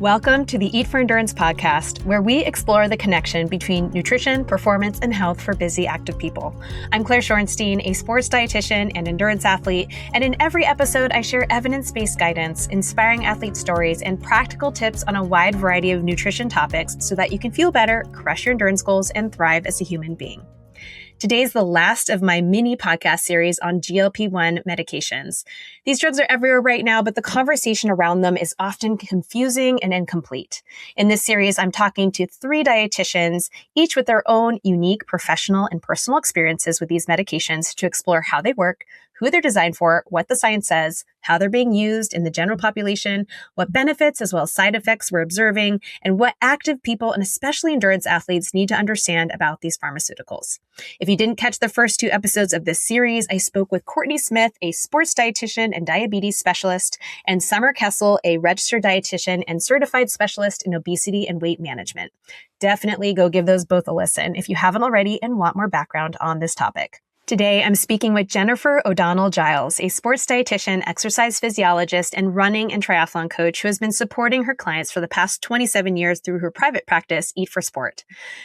Welcome to the Eat for Endurance podcast, where we explore the connection between nutrition, performance, and health for busy, active people. I'm Claire Shorenstein, a sports dietitian and endurance athlete, and in every episode, I share evidence-based guidance, inspiring athlete stories, and practical tips on a wide variety of nutrition topics so that you can feel better, crush your endurance goals, and thrive as a human being. Today is the last of my mini podcast series on GLP-1 medications. These drugs are everywhere right now, but the conversation around them is often confusing and incomplete. In this series, I'm talking to 3 dietitians, each with their own unique professional and personal experiences with these medications to explore how they work, who they're designed for, what the science says, how they're being used in the general population, what benefits as well as side effects we're observing, and what active people and especially endurance athletes need to understand about these pharmaceuticals. If you didn't catch the first 2 episodes of this series, I spoke with Courtney Smith, a sports dietitian and diabetes specialist, and Summer Kessel, a registered dietitian and certified specialist in obesity and weight management. Definitely go give those both a listen if you haven't already and want more background on this topic. Today, I'm speaking with Jennifer O'Donnell-Giles, a sports dietitian, exercise physiologist, and running and triathlon coach who has been supporting her clients for the past 27 years through her private practice, Eat for Sport.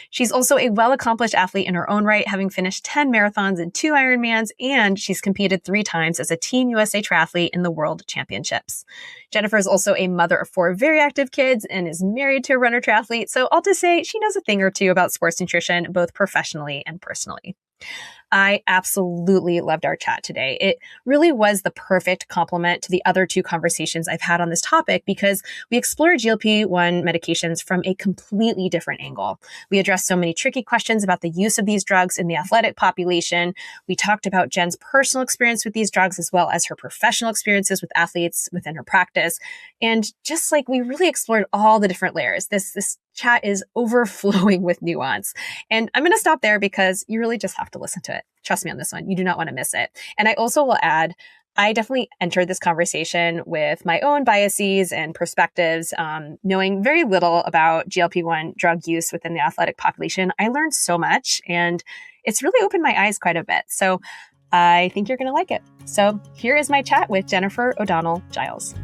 She's also a well-accomplished athlete in her own right, having finished 10 marathons and 2 Ironmans, and she's competed 3 times as a Team USA triathlete in the World Championships. Jennifer is also a mother of 4 very active kids and is married to a runner triathlete, so I'll just say she knows a thing or two about sports nutrition, both professionally and personally. I absolutely loved our chat today. It really was the perfect complement to the other 2 conversations I've had on this topic because we explored GLP-1 medications from a completely different angle. We addressed so many tricky questions about the use of these drugs in the athletic population. We talked about Jen's personal experience with these drugs as well as her professional experiences with athletes within her practice. And just like we really explored all the different layers, this chat is overflowing with nuance. And I'm going to stop there because you really just have to listen to it. Trust me on this one. You do not want to miss it. And I also will add, I definitely entered this conversation with my own biases and perspectives, knowing very little about GLP-1 drug use within the athletic population. I learned so much and it's really opened my eyes quite a bit. So I think you're going to like it. So here is my chat with Jennifer O'Donnell-Giles.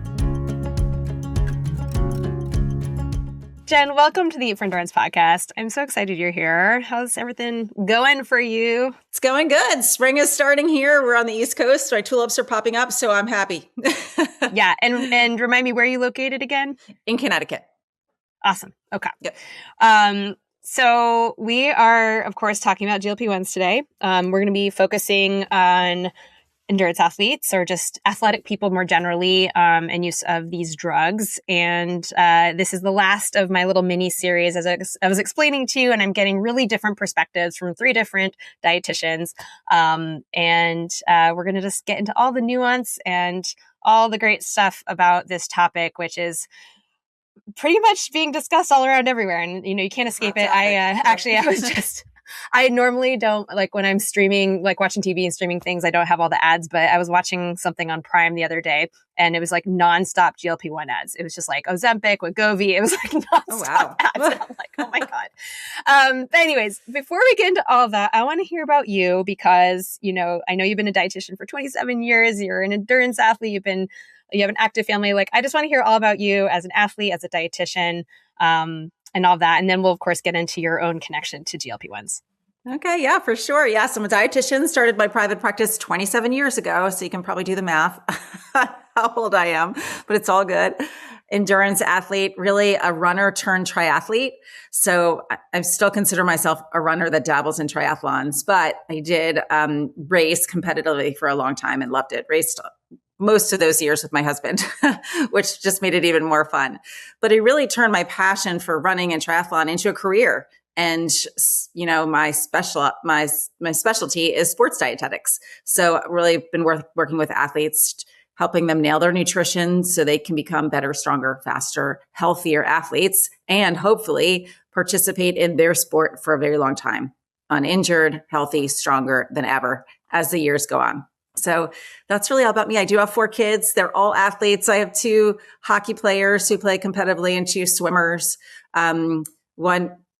Jen, welcome to the Eat for Endurance podcast. I'm so excited you're here. How's everything going for you? It's going good. Spring is starting here. We're on the East Coast. My tulips are popping up, so I'm happy. Yeah. And remind me, where are you located again? In Connecticut. Awesome. Okay. Yep. So we are, of course, talking about GLP-1s today. We're going to be focusing on endurance athletes or just athletic people more generally, and use of these drugs. And this is the last of my little mini series, as I was explaining to you, and I'm getting really different perspectives from 3 different dietitians. And we're going to just get into all the nuance and all the great stuff about this topic, which is pretty much being discussed all around everywhere. And, you can't escape it. I normally don't, like when I'm streaming, like watching TV and streaming things, I don't have all the ads, but I was watching something on Prime the other day and it was like nonstop GLP-1 ads. It was just like Ozempic, Wegovy. It was like nonstop ads. And I'm like, oh my God. But anyways, before we get into all of that, I want to hear about you because, I know you've been a dietitian for 27 years. You're an endurance athlete. You have an active family. Like, I just want to hear all about you as an athlete, as a dietitian, and all that. And then we'll, of course, get into your own connection to GLP-1s. Okay. Yeah, for sure. Yes. I'm a dietitian, started my private practice 27 years ago. So you can probably do the math how old I am, but it's all good. Endurance athlete, really a runner turned triathlete. So I still consider myself a runner that dabbles in triathlons, but I did race competitively for a long time and loved it. Raced most of those years with my husband, which just made it even more fun. But it really turned my passion for running and triathlon into a career. And, my specialty is sports dietetics. So I've really been working with athletes, helping them nail their nutrition so they can become better, stronger, faster, healthier athletes, and hopefully participate in their sport for a very long time, uninjured, healthy, stronger than ever as the years go on. So that's really all about me. I do have 4 kids. They're all athletes. I have 2 hockey players who play competitively and 2 swimmers.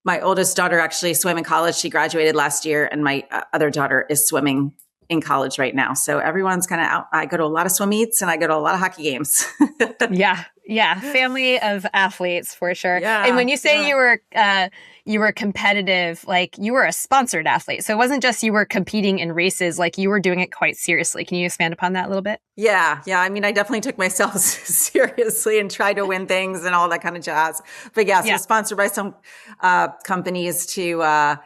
My oldest daughter actually swam in college. She graduated last year, and my other daughter is swimming in college right now. So everyone's kind of out. I go to a lot of swim meets and I go to a lot of hockey games. Yeah. Yeah, family of athletes for sure. And when Yeah. you say you were competitive, like you were a sponsored athlete. So it wasn't just you were competing in races, like you were doing it quite seriously. Can you expand upon that a little bit? Yeah. Yeah. I mean, I definitely took myself seriously and tried to win things and all that kind of jazz. But yeah, so Yeah. sponsored by some companies to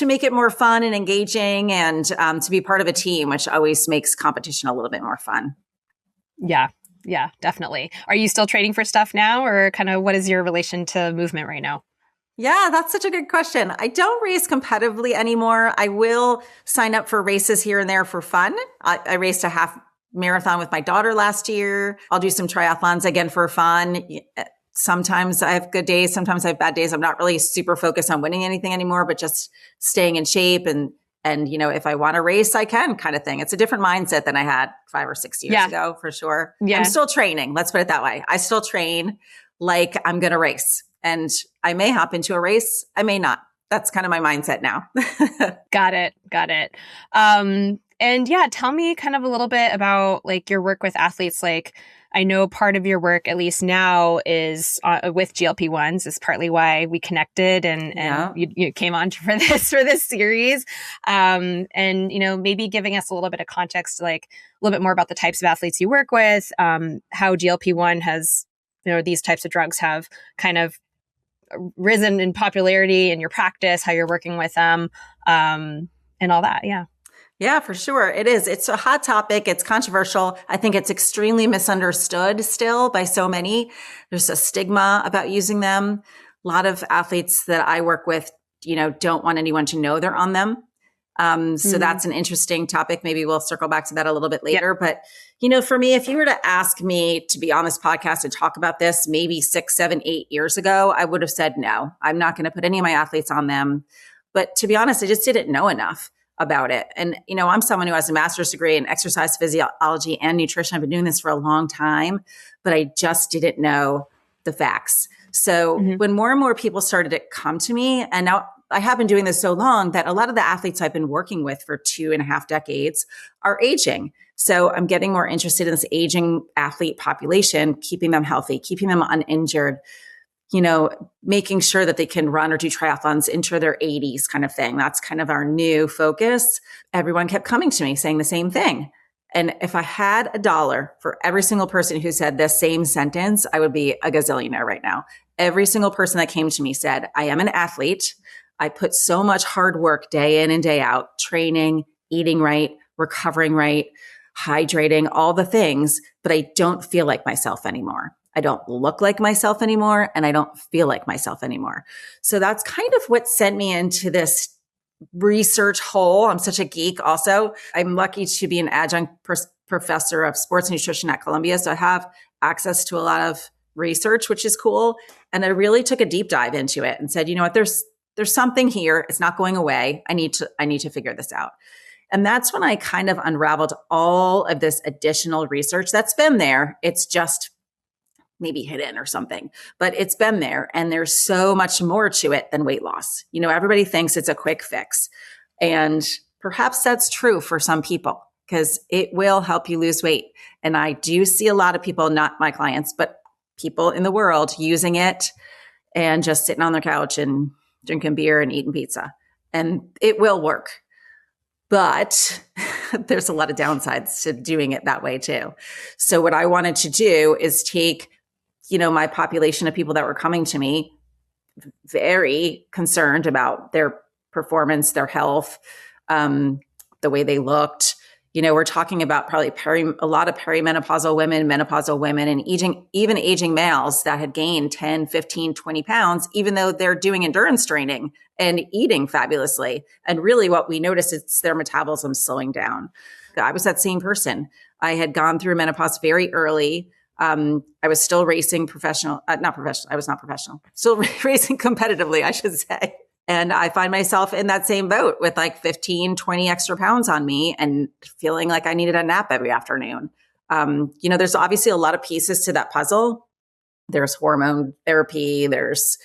make it more fun and engaging and to be part of a team, which always makes competition a little bit more fun. Yeah. Yeah, definitely. Are you still trading for stuff now, or kind of what is your relation to movement right now? Yeah, that's such a good question. I don't race competitively anymore. I will sign up for races here and there for fun. I raced a half marathon with my daughter last year. I'll do some triathlons again for fun. Sometimes I have good days. Sometimes I have bad days. I'm not really super focused on winning anything anymore, but just staying in shape and, if I want to race, I can kind of thing. It's a different mindset than I had 5 or 6 years ago, for sure. I'm Yeah. still training. Let's put it that way. I still train like I'm going to race, and I may hop into a race. I may not. That's kind of my mindset now. Got it. Got it. And yeah, tell me kind of a little bit about like your work with athletes. Like, I know part of your work, at least now, is with GLP-1s. Is partly why we connected and Yeah. you came on for this series. And maybe giving us a little bit of context, like a little bit more about the types of athletes you work with, how GLP-1 has, these types of drugs have kind of risen in popularity in your practice, how you're working with them, and all that. Yeah. Yeah, for sure. It is. It's a hot topic. It's controversial. I think it's extremely misunderstood still by so many. There's a stigma about using them. A lot of athletes that I work with, don't want anyone to know they're on them. So that's an interesting topic. Maybe we'll circle back to that a little bit later. Yeah. But, for me, if you were to ask me to be on this podcast and talk about this maybe 6, 7, 8 years ago, I would have said, no, I'm not going to put any of my athletes on them. But to be honest, I just didn't know enough about it. And, I'm someone who has a master's degree in exercise physiology and nutrition. I've been doing this for a long time, but I just didn't know the facts. So when more and more people started to come to me, and now I have been doing this so long that a lot of the athletes I've been working with for 2.5 decades are aging. So I'm getting more interested in this aging athlete population, keeping them healthy, keeping them uninjured, making sure that they can run or do triathlons into their 80s kind of thing. That's kind of our new focus. Everyone kept coming to me saying the same thing. And if I had $1 for every single person who said this same sentence, I would be a gazillionaire right now. Every single person that came to me said, I am an athlete. I put so much hard work day in and day out, training, eating right, recovering right, hydrating, all the things, but I don't feel like myself anymore. I don't look like myself anymore, and I don't feel like myself anymore. So that's kind of what sent me into this research hole. I'm such a geek also. I'm lucky to be an adjunct professor of sports nutrition at Columbia. So I have access to a lot of research, which is cool. And I really took a deep dive into it and said, you know what, there's something here. It's not going away. I need to figure this out. And that's when I kind of unraveled all of this additional research that's been there. It's just maybe hidden or something, but it's been there. And there's so much more to it than weight loss. Everybody thinks it's a quick fix. And perhaps that's true for some people because it will help you lose weight. And I do see a lot of people, not my clients, but people in the world using it and just sitting on their couch and drinking beer and eating pizza. And it will work. But there's a lot of downsides to doing it that way too. So what I wanted to do is take my population of people that were coming to me very concerned about their performance, their health, the way they looked. We're talking about probably a lot of perimenopausal women, menopausal women, and even aging males that had gained 10, 15, 20 pounds, even though they're doing endurance training and eating fabulously. And really what we noticed is their metabolism slowing down. I was that same person. I had gone through menopause very early. I was still racing not professional. I was not professional, still racing competitively, I should say. And I find myself in that same boat with like 15, 20 extra pounds on me and feeling like I needed a nap every afternoon. There's obviously a lot of pieces to that puzzle. There's hormone therapy. There's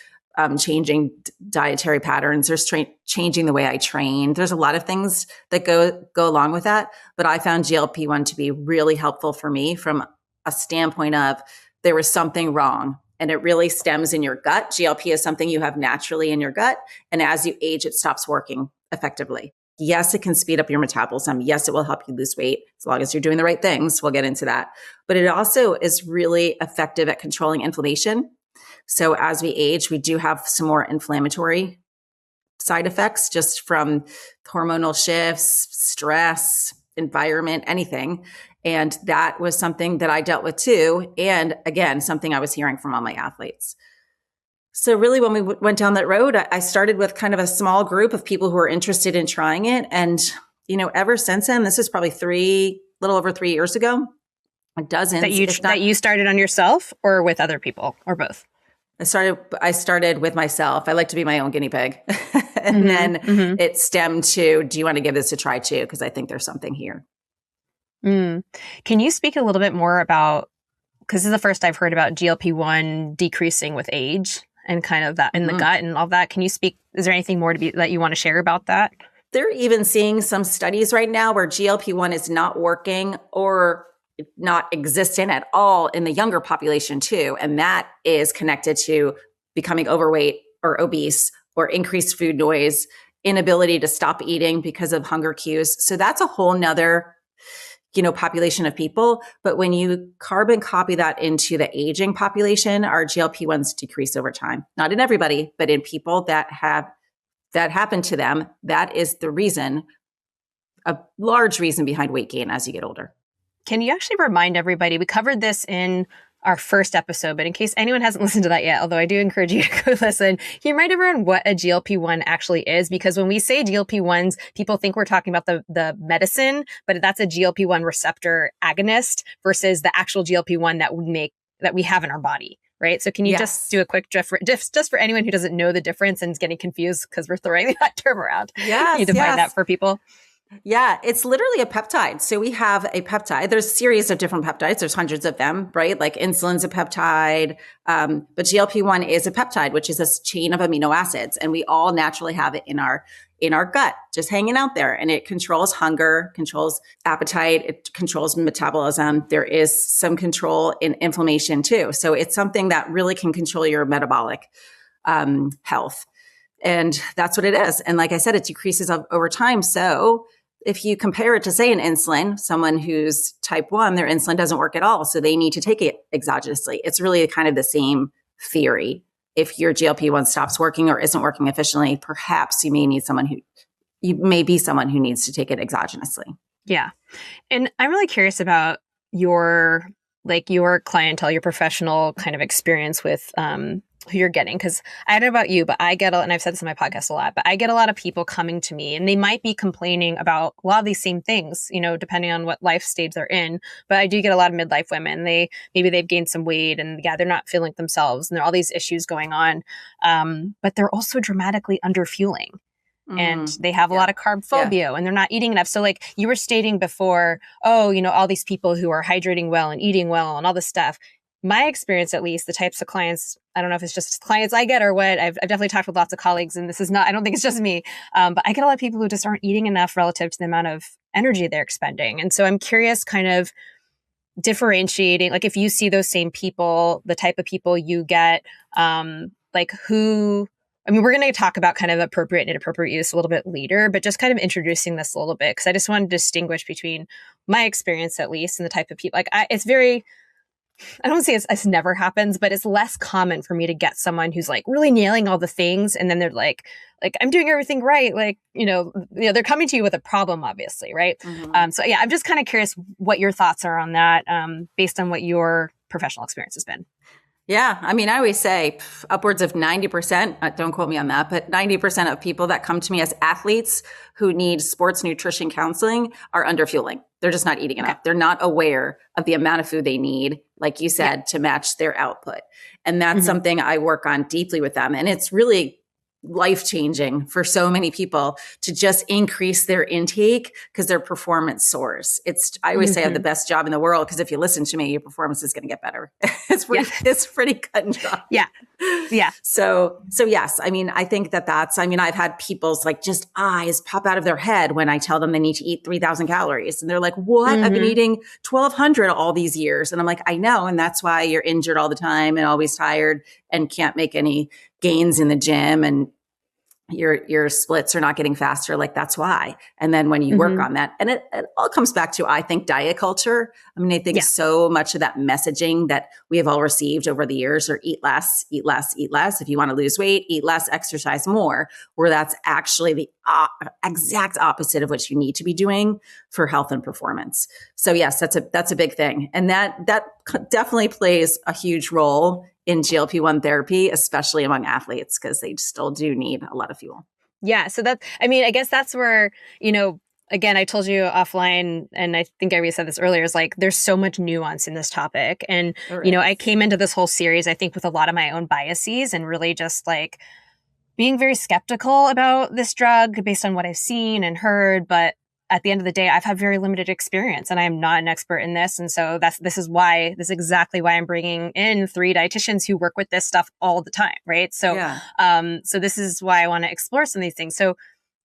changing dietary patterns. There's changing the way I train. There's a lot of things that go along with that. But I found GLP-1 to be really helpful for me from a standpoint of there was something wrong. And it really stems in your gut. GLP is something you have naturally in your gut. And as you age, it stops working effectively. Yes, it can speed up your metabolism. Yes, it will help you lose weight as long as you're doing the right things. We'll get into that. But it also is really effective at controlling inflammation. So as we age, we do have some more inflammatory side effects just from hormonal shifts, stress, environment, anything. And that was something that I dealt with too. And again, something I was hearing from all my athletes. So really, when we went down that road, I started with kind of a small group of people who were interested in trying it. And, ever since then, this is probably little over 3 years ago, dozens. That you started on yourself or with other people or both? I started with myself. I like to be my own guinea pig. And then it stemmed to, do you want to give this a try too? Because I think there's something here. Can you speak a little bit more about, because this is the first I've heard about GLP-1 decreasing with age and kind of that in the gut and all that. Can you speak, is there anything more that you want to share about that? They're even seeing some studies right now where GLP-1 is not working or not existent at all in the younger population too. And that is connected to becoming overweight or obese or increased food noise, inability to stop eating because of hunger cues. So that's a whole nother population of people. But when you carbon copy that into the aging population, our GLP-1s decrease over time. Not in everybody, but in people that happened to them, that is the reason, a large reason behind weight gain as you get older. Can you actually remind everybody, we covered this in our first episode, but in case anyone hasn't listened to that yet, although I do encourage you to go listen, can you remind everyone what a GLP-1 actually is? Because when we say GLP-1s, people think we're talking about the medicine, but that's a GLP-1 receptor agonist versus the actual GLP-1 that we have in our body, right? So can you just do a quick just for anyone who doesn't know the difference and is getting confused because we're throwing that term around? Can you define that for people? Yeah, it's literally a peptide. So we have a peptide. There's a series of different peptides. There's hundreds of them, right? Like insulin's a peptide. But GLP-1 is a peptide, which is a chain of amino acids. And we all naturally have it in our gut, just hanging out there. And it controls hunger, controls appetite, it controls metabolism. There is some control in inflammation too. So it's something that really can control your metabolic health. And that's what it is. And like I said, it decreases over time. So if you compare it to, say, an insulin, someone who's type 1, their insulin doesn't work at all. So they need to take it exogenously. It's really kind of the same theory. If your GLP-1 stops working or isn't working efficiently, perhaps you may be someone who needs to take it exogenously. Yeah. And I'm really curious about your clientele, your professional kind of experience with who you're getting. Because I don't know about you, but and I've said this in my podcast a lot, but I get a lot of people coming to me and they might be complaining about a lot of these same things, depending on what life stage they're in. But I do get a lot of midlife women. Maybe they've gained some weight and they're not feeling themselves and there are all these issues going on. But they're also dramatically underfueling. And they have a lot of carb phobia and they're not eating enough. So like you were stating before, all these people who are hydrating well and eating well and all this stuff. My experience, at least, the types of clients, I don't know if it's just clients I get or what, I've definitely talked with lots of colleagues and I don't think it's just me, but I get a lot of people who just aren't eating enough relative to the amount of energy they're expending. And so I'm curious kind of differentiating, like if you see those same people, the type of people you get, we're going to talk about kind of appropriate and inappropriate use a little bit later, but just kind of introducing this a little bit, because I just want to distinguish between my experience, at least, and the type of people. I don't say it's never happens, but it's less common for me to get someone who's like really nailing all the things. And then they're like, I'm doing everything right. They're coming to you with a problem, obviously. Right. So I'm just kind of curious what your thoughts are on that, based on what your professional experience has been. Yeah. I mean, I always say upwards of 90%, don't quote me on that, but 90% of people that come to me as athletes who need sports nutrition counseling are underfueling. They're just not eating enough. They're not aware of the amount of food they need, like you said, to match their output. And that's something I work on deeply with them. And it's really life-changing for so many people to just increase their intake because their performance soars. I always say I have the best job in the world because if you listen to me, your performance is going to get better. It's pretty cut and dry. Yeah. Yeah. So yes, I mean, I think I've had people's like just eyes pop out of their head when I tell them they need to eat 3,000 calories. And they're like, what? I've been eating 1,200 all these years. And I'm like, I know. And that's why you're injured all the time and always tired and can't make any gains in the gym and your splits are not getting faster. Like that's why. And then when you work on that, and it all comes back to, I think, diet culture. I mean, I think so much of that messaging that we have all received over the years are eat less, eat less, eat less. If you want to lose weight, eat less, exercise more, where that's actually the exact opposite of what you need to be doing for health and performance. So yes, that's a big thing. And that definitely plays a huge role in GLP-1 therapy, especially among athletes, because they still do need a lot of fuel. Yeah. So I guess that's where, again, I told you offline, and I think I already said this earlier, is like, there's so much nuance in this topic. And, I came into this whole series, I think, with a lot of my own biases and really just like being very skeptical about this drug based on what I've seen and heard. But at the end of the day, I've had very limited experience and I am not an expert in this. And so this is exactly why I'm bringing in 3 dietitians who work with this stuff all the time. Right. So, so this is why I want to explore some of these things. So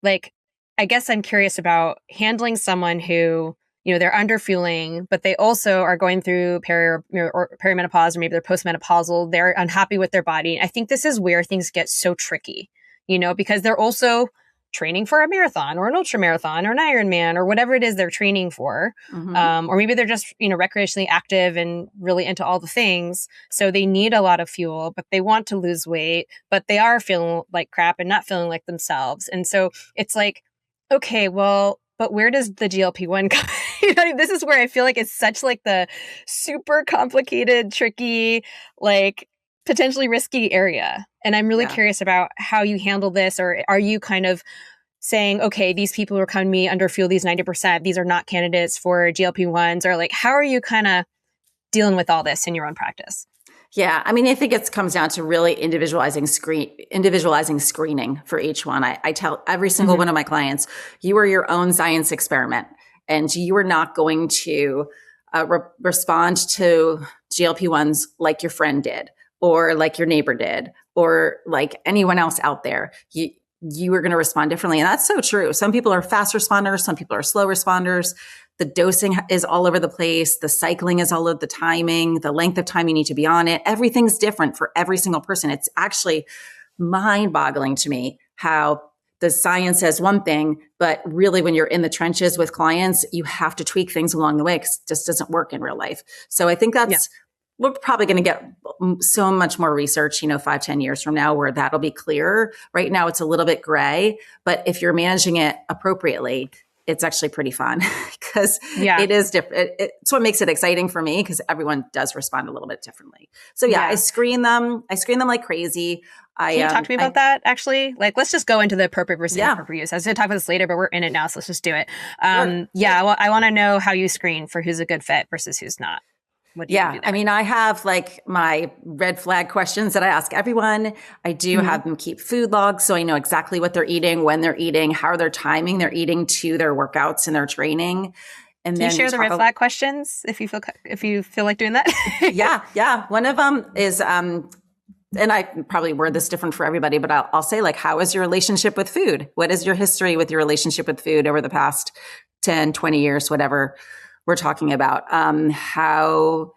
like, I guess I'm curious about handling someone who, they're underfueling, but they also are going through perimenopause, or maybe they're postmenopausal. They're unhappy with their body. I think this is where things get so tricky, because they're also training for a marathon or an ultra marathon or an Ironman or whatever it is they're training for. Or maybe they're just, recreationally active and really into all the things. So they need a lot of fuel, but they want to lose weight, but they are feeling like crap and not feeling like themselves. And so it's like, okay, well, but where does the GLP-1 come? This is where I feel like it's such like the super complicated, tricky, like potentially risky area. And I'm really curious about how you handle this, or are you kind of saying, okay, these people who are coming to me underfuel these 90%, these are not candidates for GLP-1s, or like, how are you kind of dealing with all this in your own practice? Yeah. I mean, I think it comes down to really individualizing screening for each one. I tell every single one of my clients, you are your own science experiment and you are not going to respond to GLP-1s like your friend did, or like your neighbor did, or like anyone else out there. You are going to respond differently. And that's so true. Some people are fast responders. Some people are slow responders. The dosing is all over the place. The cycling is all over the timing, the length of time you need to be on it. Everything's different for every single person. It's actually mind-boggling to me how the science says one thing, but really when you're in the trenches with clients, you have to tweak things along the way because it just doesn't work in real life. So I think we're probably going to get so much more research, 5-10 years from now where that'll be clearer. Right now, it's a little bit gray, but if you're managing it appropriately, it's actually pretty fun because it is different. It's what makes it exciting for me because everyone does respond a little bit differently. So I screen them. I screen them like crazy. Can you talk to me about that actually? Like, let's just go into the appropriate versus inappropriate use. I was going to talk about this later, but we're in it now. So let's just do it. Well, I want to know how you screen for who's a good fit versus who's not. I mean, I have like my red flag questions that I ask everyone. I do have them keep food logs so I know exactly what they're eating, when they're eating, how they're timing their eating to their workouts and their training. And Can you share the red flag questions if you feel like doing that? Yeah. One of them is, and I probably word this different for everybody, but I'll say like, how is your relationship with food? What is your history with your relationship with food over the past 10, 20 years, whatever we're talking about? How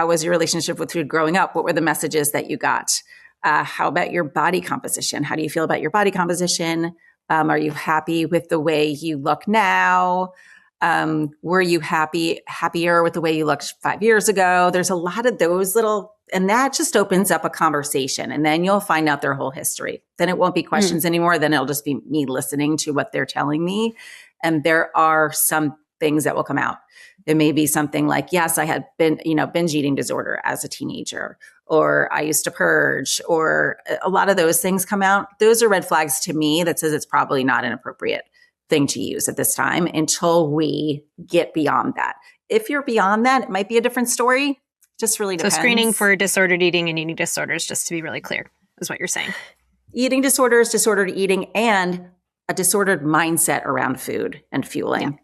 was your relationship with food growing up? What were the messages that you got? How about your body composition? How do you feel about your body composition? Are you happy with the way you look now? Were you happier with the way you looked 5 years ago? There's a lot of those and that just opens up a conversation, and then you'll find out their whole history. Then it won't be questions anymore. Then it'll just be me listening to what they're telling me. And there are some things that will come out. It may be something like, yes, I had binge eating disorder as a teenager, or I used to purge, or a lot of those things come out. Those are red flags to me that says it's probably not an appropriate thing to use at this time until we get beyond that. If you're beyond that, it might be a different story. Just really depends. So screening for disordered eating and eating disorders, just to be really clear, is what you're saying. eating disorders, disordered eating, and a disordered mindset around food and fueling.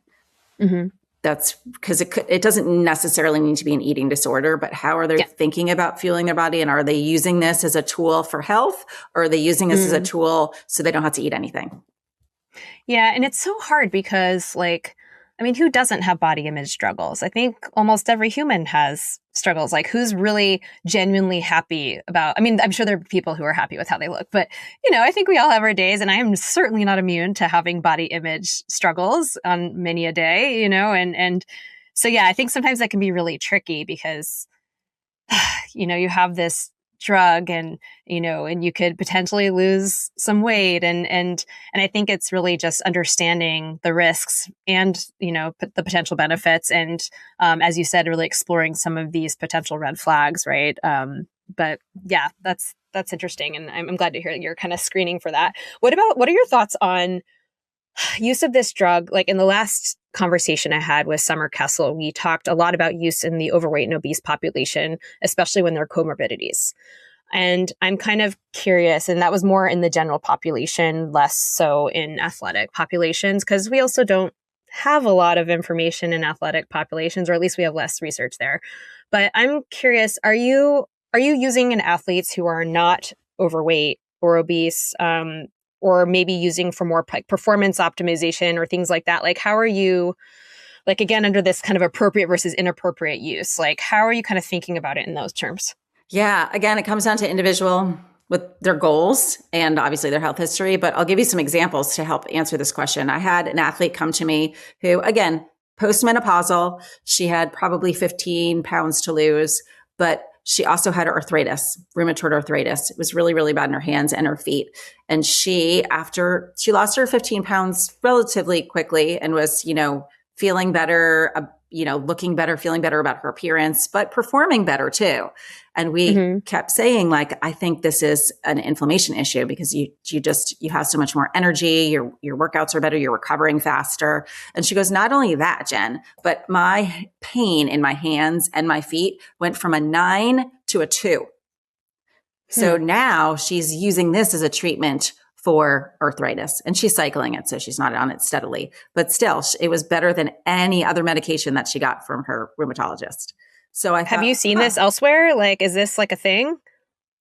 Yeah. Mm-hmm. That's because it doesn't necessarily need to be an eating disorder, but how are they thinking about fueling their body? And are they using this as a tool for health, or are they using this as a tool so they don't have to eat anything? Yeah. And it's so hard because who doesn't have body image struggles? I think almost every human has struggles. Like, who's really genuinely happy about, I'm sure there are people who are happy with how they look, but I think we all have our days, and I am certainly not immune to having body image struggles on many a day, and so, yeah, I think sometimes that can be really tricky because, you have this drug and you could potentially lose some weight. And I think it's really just understanding the risks and, the potential benefits. And, as you said, really exploring some of these potential red flags. Right. But yeah, that's interesting. And I'm glad to hear that you're kind of screening for that. What are your thoughts on use of this drug? Like, in the last conversation I had with Summer Kessel, we talked a lot about use in the overweight and obese population, especially when there are comorbidities. And I'm kind of curious, and that was more in the general population, less so in athletic populations, because we also don't have a lot of information in athletic populations, or at least we have less research there. But I'm curious, are you using in athletes who are not overweight or obese, or maybe using for more performance optimization or things like that? Like, how are you, again, under this kind of appropriate versus inappropriate use, how are you kind of thinking about it in those terms? Yeah, again, it comes down to individual with their goals and obviously their health history, but I'll give you some examples to help answer this question. I had an athlete come to me who, again, postmenopausal, she had probably 15 pounds to lose, but she also had arthritis, rheumatoid arthritis. It was really, really bad in her hands and her feet. And after she lost her 15 pounds relatively quickly and was, feeling better, looking better, feeling better about her appearance, but performing better too. And we kept saying, I think this is an inflammation issue because you have so much more energy. Your workouts are better. You're recovering faster. And she goes, not only that, Jen, but my pain in my hands and my feet went from a 9 to a 2. So now she's using this as a treatment for arthritis, and she's cycling it. So she's not on it steadily, but still it was better than any other medication that she got from her rheumatologist. So have you seen this elsewhere? Is this a thing?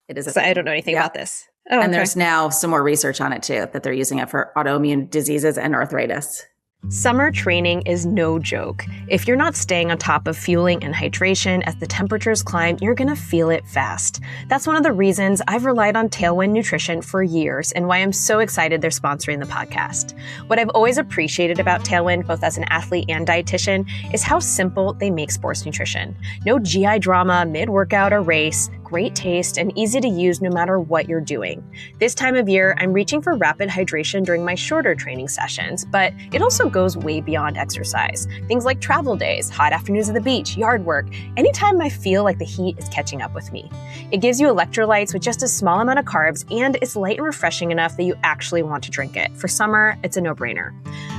It is. I don't know anything about this. Oh, and there's now some more research on it too, that they're using it for autoimmune diseases and arthritis. Summer training is no joke. If you're not staying on top of fueling and hydration as the temperatures climb, you're going to feel it fast. That's one of the reasons I've relied on Tailwind Nutrition for years and why I'm so excited they're sponsoring the podcast. What I've always appreciated about Tailwind, both as an athlete and dietitian, is how simple they make sports nutrition. No GI drama mid-workout or race, great taste, and easy to use no matter what you're doing. This time of year, I'm reaching for rapid hydration during my shorter training sessions, but it also goes way beyond exercise. Things like travel days, hot afternoons at the beach, yard work, anytime I feel like the heat is catching up with me. It gives you electrolytes with just a small amount of carbs, and it's light and refreshing enough that you actually want to drink it. For summer, it's a no-brainer.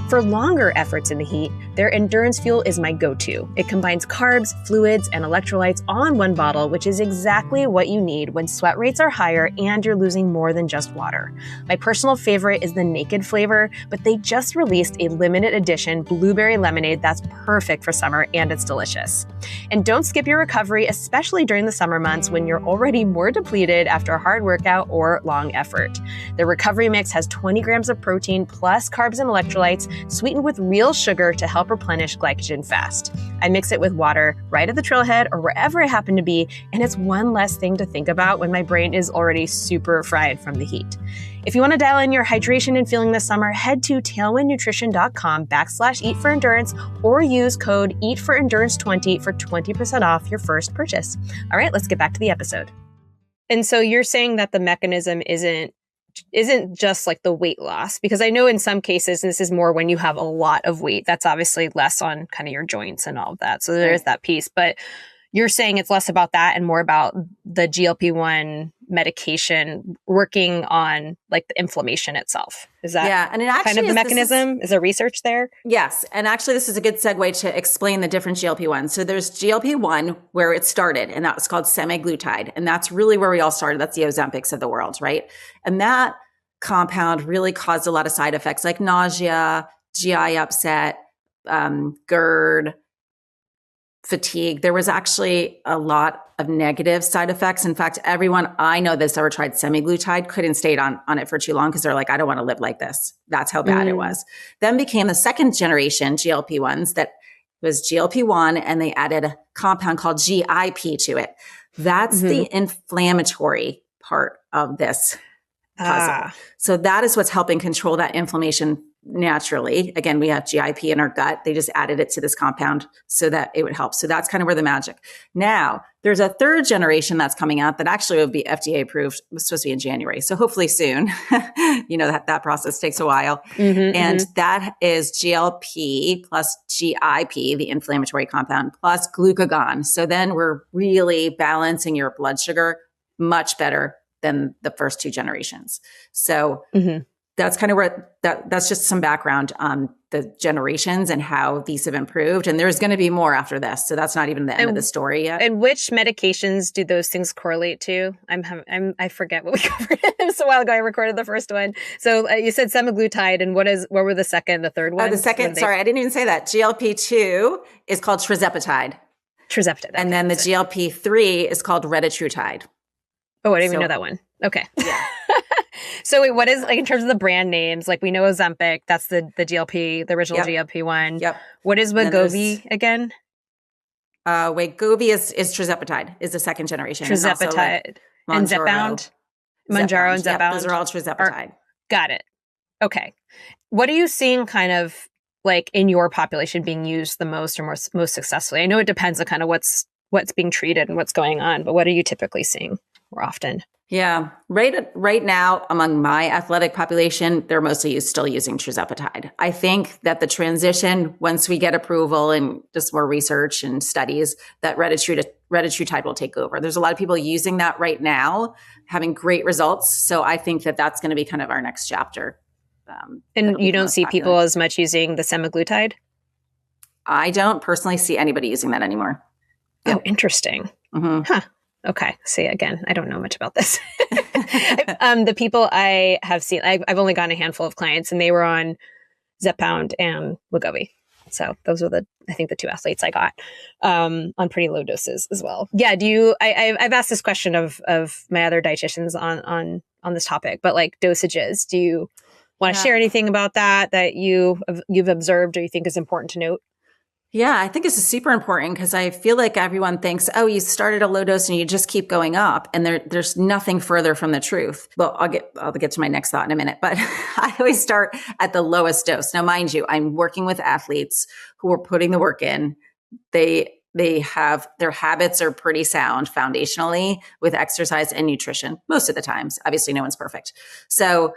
For longer efforts in the heat, their Endurance Fuel is my go-to. It combines carbs, fluids, and electrolytes all in one bottle, which is exactly what you need when sweat rates are higher and you're losing more than just water. My personal favorite is the naked flavor, but they just released a limited edition blueberry lemonade that's perfect for summer, and it's delicious. And don't skip your recovery, especially during the summer months when you're already more depleted after a hard workout or long effort. The recovery mix has 20 grams of protein plus carbs and electrolytes, sweetened with real sugar to help replenish glycogen fast. I mix it with water right at the trailhead or wherever I happen to be, and it's one less thing to think about when my brain is already super fried from the heat. If you want to dial in your hydration and fueling this summer, head to tailwindnutrition.com/eat4endurance or use code EAT4Endurance20 for 20% off your first purchase. All right, let's get back to the episode. And so you're saying that the mechanism isn't just the weight loss, because I know in some cases, and this is more when you have a lot of weight, that's obviously less on kind of your joints and all of that. So there is that piece, but you're saying it's less about that and more about the GLP-1 medication working on like the inflammation itself. Is that and it actually kind of the mechanism? Is there research there? Yes. And actually, this is a good segue to explain the different GLP-1. So there's GLP-1 where it started, and that was called semaglutide. And that's really where we all started. That's the Ozempics of the world, right? And that compound really caused a lot of side effects like nausea, GI upset, GERD, fatigue. There was actually a lot of negative side effects. In fact, everyone I know that's ever tried semaglutide couldn't stay on it for too long because they're like, I don't want to live like this. That's how bad it was. Then became the second generation GLP-1s that was GLP-1, and they added a compound called GIP to it. That's the inflammatory part of this puzzle. So that is what's helping control that inflammation naturally. Again, we have GIP in our gut. They just added it to this compound so that it would help. So that's kind of where the magic. Now, there's a third generation that's coming out that actually will be FDA approved. It was supposed to be in January. So hopefully soon. You know, that process takes a while. And that is GLP plus GIP, the inflammatory compound, plus glucagon. So then we're really balancing your blood sugar much better than the first two generations. So that's kind of where that's just some background on the generations and how these have improved. And there's going to be more after this. So that's not even the end of the story yet. And which medications do those things correlate to? I forget what we covered. It was a while ago. I recorded the first one. So you said semaglutide, and what were the second, the third one? The second, sorry, I didn't even say that. GLP-2 is called tirzepatide. Tirzepatide. And then the GLP-3 is called retatrutide. Oh, I didn't even know that one. Okay. Yeah. So wait, what is, like, in terms of the brand names, like we know Ozempic, that's the GLP, the original GLP-1. Yep. What is Wegovy again? Wegovy is tirzepatide, is the second generation. Tirzepatide. And Zepbound? Mounjaro and Zepbound? Yep, those are all tirzepatide. Got it. Okay. What are you seeing kind of like in your population being used the most or most successfully? I know it depends on kind of what's being treated and what's going on, but what are you typically seeing more often? Yeah. Right now, among my athletic population, they're mostly still using tirzepatide. I think that the transition, once we get approval and just more research and studies, that retatrutide will take over. There's a lot of people using that right now, having great results. So I think that that's going to be kind of our next chapter. And you don't see people as much using the semaglutide? I don't personally see anybody using that anymore. Oh, interesting. Huh. Okay. See, again, I don't know much about this. The people I have seen, I've only gotten a handful of clients, and they were on Zepbound and Wegovy. So those are I think the two athletes I got on pretty low doses as well. Yeah. I've asked this question of my other dietitians on this topic, but like dosages, do you want to share anything about that you've observed or you think is important to note? Yeah, I think this is super important because I feel like everyone thinks, oh, you started a low dose and you just keep going up. And there's nothing further from the truth. Well, I'll get to my next thought in a minute, but I always start at the lowest dose. Now, mind you, I'm working with athletes who are putting the work in. They have, their habits are pretty sound foundationally with exercise and nutrition most of the times. Obviously, no one's perfect. So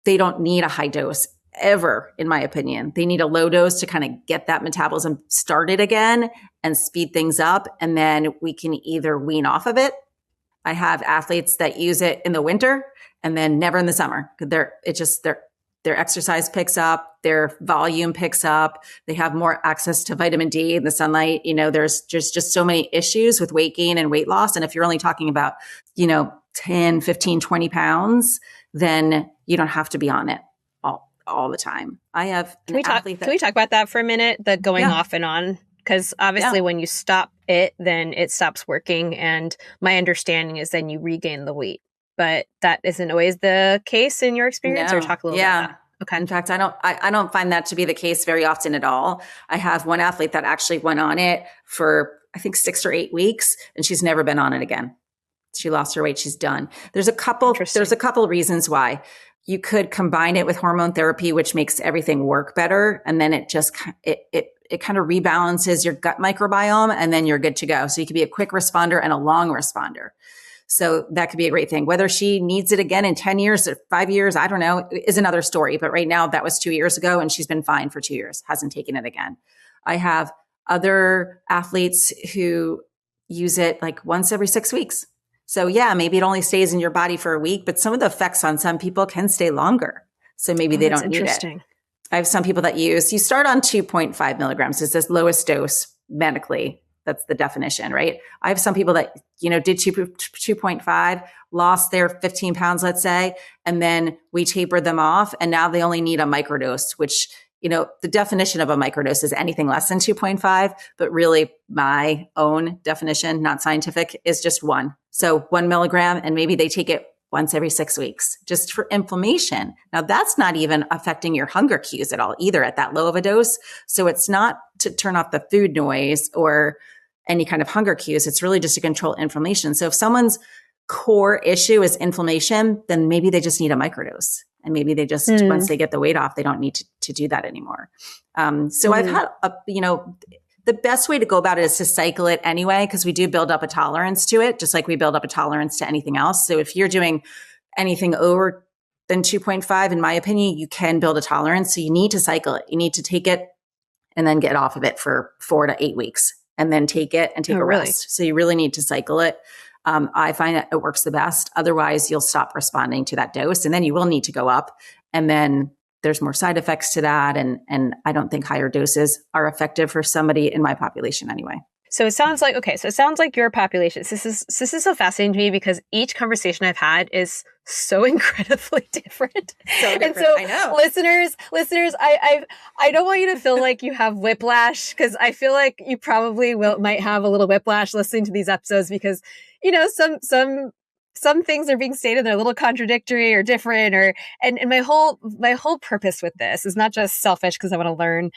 they don't need a high dose ever, in my opinion. They need a low dose to kind of get that metabolism started again and speed things up. And then we can either wean off of it. I have athletes that use it in the winter and then never in the summer. Their exercise picks up, their volume picks up, they have more access to vitamin D in the sunlight. You know, there's just so many issues with weight gain and weight loss. And if you're only talking about, 10, 15, 20 pounds, then you don't have to be on it all the time. I have Can we talk about that for a minute? The going off and on? Because obviously when you stop it, then it stops working. And my understanding is then you regain the weight. But that isn't always the case in your experience, or talk a little about that. Okay. In fact, I don't find that to be the case very often at all. I have one athlete that actually went on it for, I think, 6 or 8 weeks, and she's never been on it again. She lost her weight. She's done. There's a couple reasons why. You could combine it with hormone therapy, which makes everything work better. And then it kind of rebalances your gut microbiome, and then you're good to go. So you could be a quick responder and a long responder. So that could be a great thing. Whether she needs it again in 10 years or 5 years, I don't know, is another story. But right now, that was 2 years ago, and she's been fine for 2 years, hasn't taken it again. I have other athletes who use it like once every 6 weeks. So yeah, maybe it only stays in your body for a week, but some of the effects on some people can stay longer. So maybe they don't need it. I have some people that you start on 2.5 milligrams. It's this lowest dose medically. That's the definition, right? I have some people that, did 2.5, lost their 15 pounds, let's say, and then we tapered them off. And now they only need a microdose, which, the definition of a microdose is anything less than 2.5, but really my own definition, not scientific, is just 1. So 1 milligram, and maybe they take it once every 6 weeks just for inflammation. Now that's not even affecting your hunger cues at all either at that low of a dose. So it's not to turn off the food noise or any kind of hunger cues. It's really just to control inflammation. So if someone's core issue is inflammation, then maybe they just need a microdose. And maybe they just, once they get the weight off, they don't need to do that anymore. So I've had, the best way to go about it is to cycle it anyway, because we do build up a tolerance to it, just like we build up a tolerance to anything else. So if you're doing anything over than 2.5, in my opinion, you can build a tolerance. So you need to cycle it. You need to take it and then get off of it for 4 to 8 weeks and then take it and take a rest. So you really need to cycle it. I find that it works the best. Otherwise, you'll stop responding to that dose and then you will need to go up. And then there's more side effects to that. And I don't think higher doses are effective for somebody in my population anyway. So it sounds like your population, this is so fascinating to me because each conversation I've had is so incredibly different. So different. And so I know. listeners, I don't want you to feel like you have whiplash, because I feel like you probably might have a little whiplash listening to these episodes because, some things are being stated, they're a little contradictory or different, and my whole purpose with this is not just selfish because I want to learn,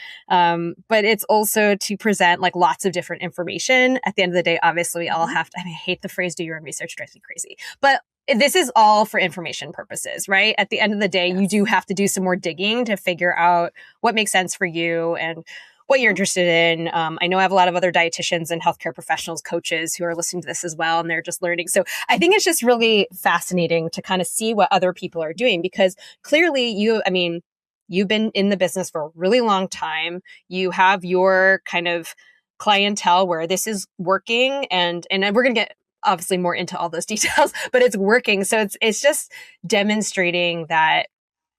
but it's also to present like lots of different information. At the end of the day, obviously we all have to, I hate the phrase, do your own research, drives me crazy, but this is all for information purposes, right? At the end of the day, you do have to do some more digging to figure out what makes sense for you and what you're interested in. I know I have a lot of other dietitians and healthcare professionals, coaches who are listening to this as well, and they're just learning. So I think it's just really fascinating to kind of see what other people are doing, because clearly you've been in the business for a really long time. You have your kind of clientele where this is working, and we're going to get obviously more into all those details, but it's working. So it's just demonstrating that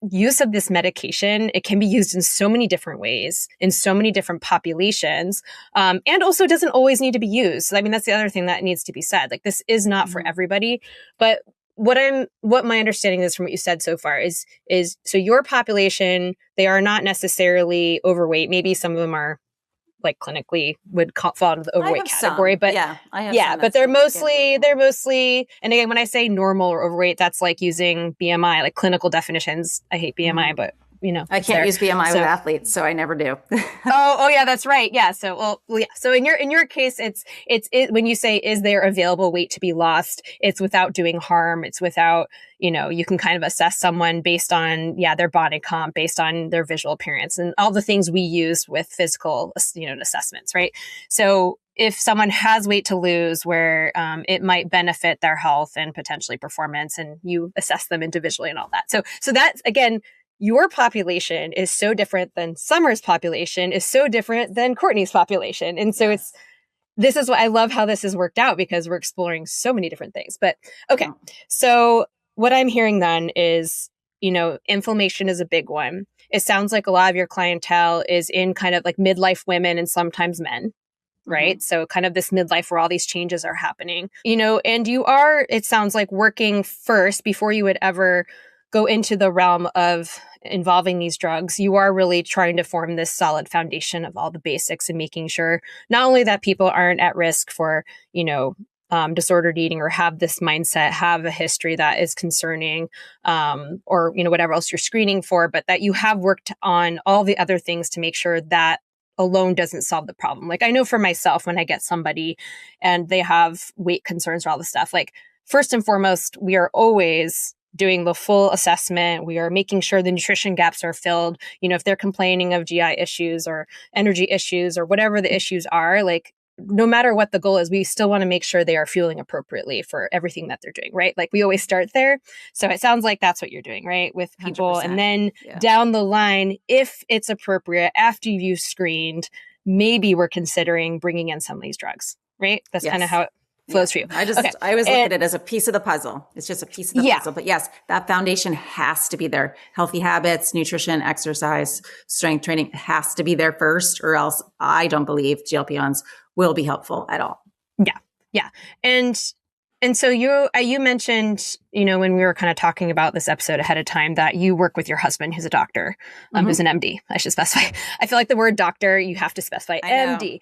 use of this medication, it can be used in so many different ways, in so many different populations, and also doesn't always need to be used. I mean, that's the other thing that needs to be said. Like, this is not for everybody, but what my understanding is from what you said so far is so your population, they are not necessarily overweight. Maybe some of them are like clinically would fall into the overweight category, but but they're mostly, and again, when I say normal or overweight, that's like using BMI, like clinical definitions. I hate BMI, but I can't use BMI with athletes, so I never do. oh yeah, that's right. Yeah. So, So in your case, it's when you say, is there available weight to be lost? It's without doing harm. It's without, you can kind of assess someone based on, their body comp, based on their visual appearance and all the things we use with physical, assessments, right? So if someone has weight to lose where it might benefit their health and potentially performance, and you assess them individually and all that. So that's, again, your population is so different than Summer's population is so different than Courtney's population. And so this is what I love how this has worked out, because we're exploring so many different things. But okay. So what I'm hearing then is, inflammation is a big one. It sounds like a lot of your clientele is in kind of like midlife women and sometimes men, right? So kind of this midlife where all these changes are happening, and you are, it sounds like, working first before you would ever go into the realm of involving these drugs. You are really trying to form this solid foundation of all the basics and making sure not only that people aren't at risk for, disordered eating or have this mindset, have a history that is concerning, or, whatever else you're screening for, but that you have worked on all the other things to make sure that alone doesn't solve the problem. Like, I know for myself, when I get somebody and they have weight concerns or all this stuff, like, first and foremost, we are always doing the full assessment. We are making sure the nutrition gaps are filled. If they're complaining of GI issues or energy issues or whatever the issues are, like, no matter what the goal is, we still want to make sure they are fueling appropriately for everything that they're doing, right? Like, we always start there. So it sounds like that's what you're doing, right? With people. 100%. And then down the line, if it's appropriate, after you've screened, maybe we're considering bringing in some of these drugs. right? That's Yes. kind of how it flows for you. I always look at it as a piece of the puzzle. It's just a piece of the puzzle. But yes, that foundation has to be there. Healthy habits, nutrition, exercise, strength training has to be there first, or else I don't believe GLP-1s will be helpful at all. Yeah. Yeah. And so you mentioned, when we were kind of talking about this episode ahead of time, that you work with your husband, who's a doctor, who's an MD. I should specify. I feel like the word doctor, you have to specify MD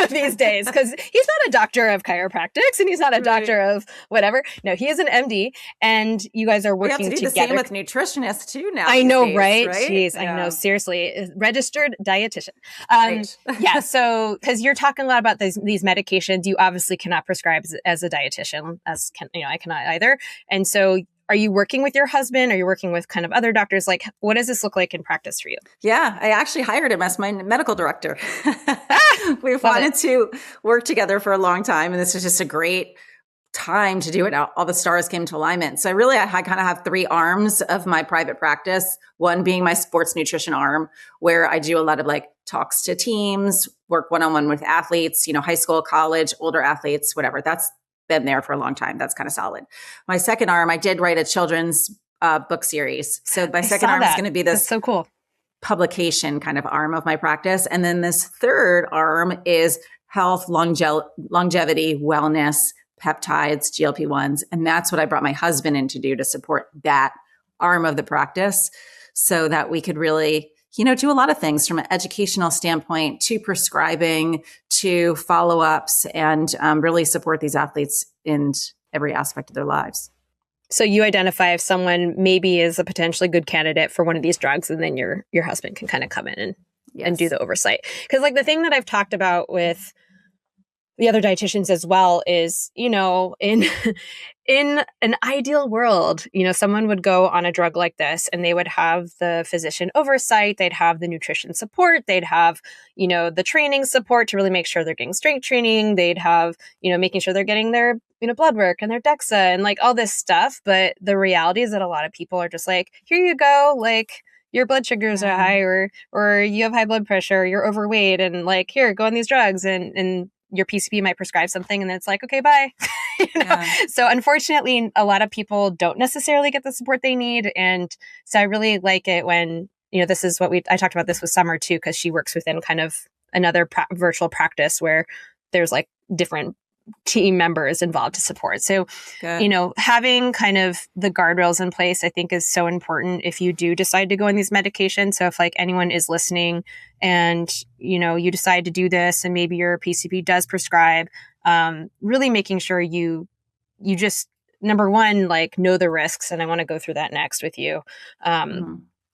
these days, because he's not a doctor of chiropractics and he's not a doctor of whatever. No, he is an MD, and you guys are working together. We have to do the same with nutritionists too now. I know, days, right? Right? Jeez, yeah. I know. Seriously, registered dietitian. Right. Yeah. So, because you're talking a lot about these medications, you obviously cannot prescribe as a dietitian. I cannot either. And so are you working with your husband? Are you working with kind of other doctors? Like, what does this look like in practice for you? Yeah, I actually hired him as my medical director. We've wanted to work together for a long time, and this is just a great time to do it. All the stars came to alignment. So I kind of have three arms of my private practice. One being my sports nutrition arm, where I do a lot of talks to teams, work one-on-one with athletes, high school, college, older athletes, whatever. That's been there for a long time. That's kind of solid. My second arm, I did write a children's book series. So my second arm is going to be this That's so cool publication kind of arm of my practice. And then this third arm is health, longevity, wellness, peptides, GLP-1s. And that's what I brought my husband in to do, to support that arm of the practice, so that we could really do a lot of things from an educational standpoint, to prescribing, to follow-ups, and really support these athletes in every aspect of their lives. So you identify if someone maybe is a potentially good candidate for one of these drugs, and then your husband can kind of come in and do the oversight. Because the thing that I've talked about with the other dietitians as well is, in an ideal world, someone would go on a drug like this and they would have the physician oversight, they'd have the nutrition support, they'd have, the training support to really make sure they're getting strength training, they'd have, making sure they're getting their, blood work and their DEXA and all this stuff. But the reality is that a lot of people are just here you go, your blood sugars are high, or you have high blood pressure, you're overweight, and here, go on these drugs, and your PCP might prescribe something, and then it's okay, bye. So unfortunately, a lot of people don't necessarily get the support they need. And so I really like it when, this is what I talked about this with Summer too, because she works within kind of another virtual practice where there's different team members involved to support. So, having kind of the guardrails in place, I think, is so important if you do decide to go on these medications. So if anyone is listening and, you decide to do this, and maybe your PCP does prescribe, really making sure you just, number one, know the risks. And I want to go through that next with you.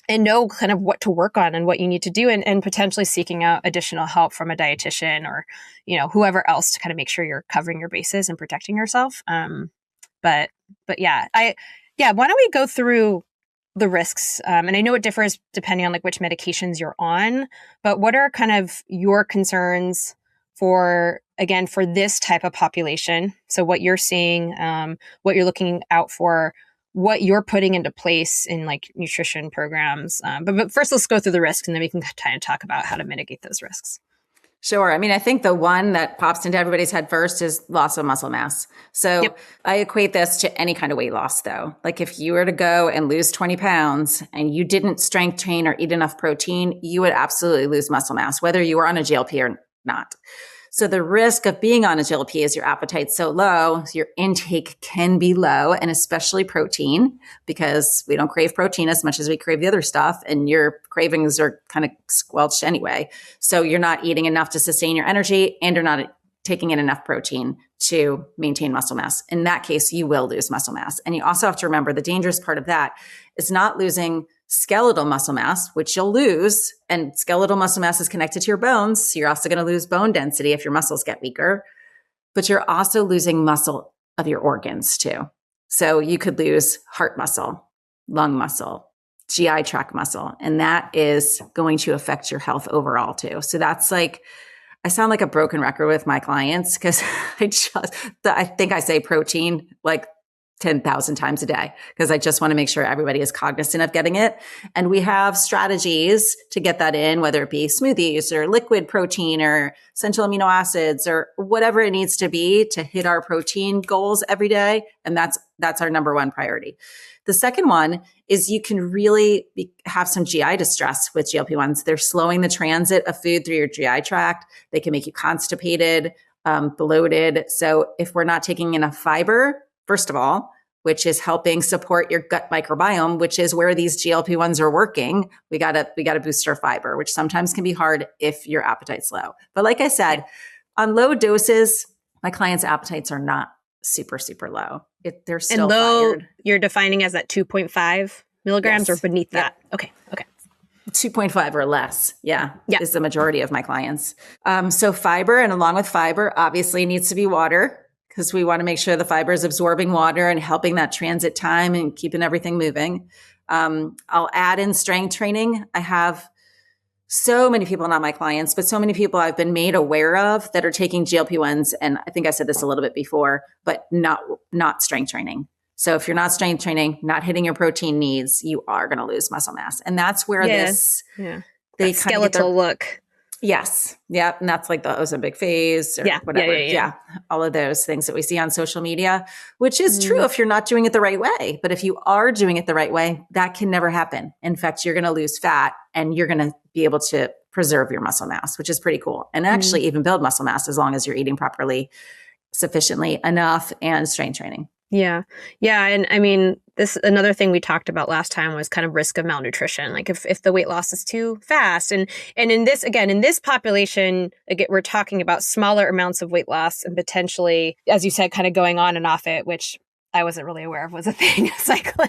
And know kind of what to work on and what you need to do, and potentially seeking out additional help from a dietitian or, whoever else, to kind of make sure you're covering your bases and protecting yourself. But yeah, why don't we go through the risks? And I know it differs depending on which medications you're on, but what are kind of your concerns for this type of population? So what you're seeing, what you're looking out for, what you're putting into place in nutrition programs. But first, let's go through the risks, and then we can kind of talk about how to mitigate those risks. Sure. I mean, I think the one that pops into everybody's head first is loss of muscle mass. So I equate this to any kind of weight loss, though. If you were to go and lose 20 pounds and you didn't strength train or eat enough protein, you would absolutely lose muscle mass, whether you were on a GLP or not. So the risk of being on a GLP is your appetite's so low, your intake can be low, and especially protein, because we don't crave protein as much as we crave the other stuff, and your cravings are kind of squelched anyway. So you're not eating enough to sustain your energy, and you're not taking in enough protein to maintain muscle mass. In that case, you will lose muscle mass. And you also have to remember, the dangerous part of that is not losing skeletal muscle mass, which you'll lose. And skeletal muscle mass is connected to your bones. So you're also going to lose bone density if your muscles get weaker, but you're also losing muscle of your organs too. So you could lose heart muscle, lung muscle, GI tract muscle, and that is going to affect your health overall too. So that's I sound like a broken record with my clients, because I think I say protein 10,000 times a day because I just want to make sure everybody is cognizant of getting it. And we have strategies to get that in, whether it be smoothies or liquid protein or essential amino acids or whatever it needs to be to hit our protein goals every day. And that's our number one priority. The second one is you can really have some GI distress with GLP-1s. They're slowing the transit of food through your GI tract. They can make you constipated, bloated. So if we're not taking enough fiber, first of all, which is helping support your gut microbiome, which is where these GLP-1s are working, we gotta boost our fiber, which sometimes can be hard if your appetite's low. But like I said, on low doses, my clients' appetites are not super, super low. They're still and low, fired. You're defining as at 2.5 milligrams or beneath that? Yep. Okay. 2.5 or less. Yeah. Is the majority of my clients. So fiber, and along with fiber, obviously needs to be water because we want to make sure the fiber is absorbing water and helping that transit time and keeping everything moving. I'll add in strength training. I have so many people, not my clients, but so many people I've been made aware of that are taking GLP-1s. And I think I said this a little bit before, but not strength training. So if you're not strength training, not hitting your protein needs, you are going to lose muscle mass. And that's where they skeletal look. Yes. Yeah. And that's like the Ozempic phase or whatever. Yeah. All of those things that we see on social media, which is true if you're not doing it the right way. But if you are doing it the right way, that can never happen. In fact, you're going to lose fat and you're going to be able to preserve your muscle mass, which is pretty cool. And actually even build muscle mass as long as you're eating properly, sufficiently enough, and strength training. Yeah. And I mean, another thing we talked about last time was kind of risk of malnutrition. Like if the weight loss is too fast and in this population, again, we're talking about smaller amounts of weight loss and potentially, as you said, kind of going on and off it, which I wasn't really aware of was a thing, cycling.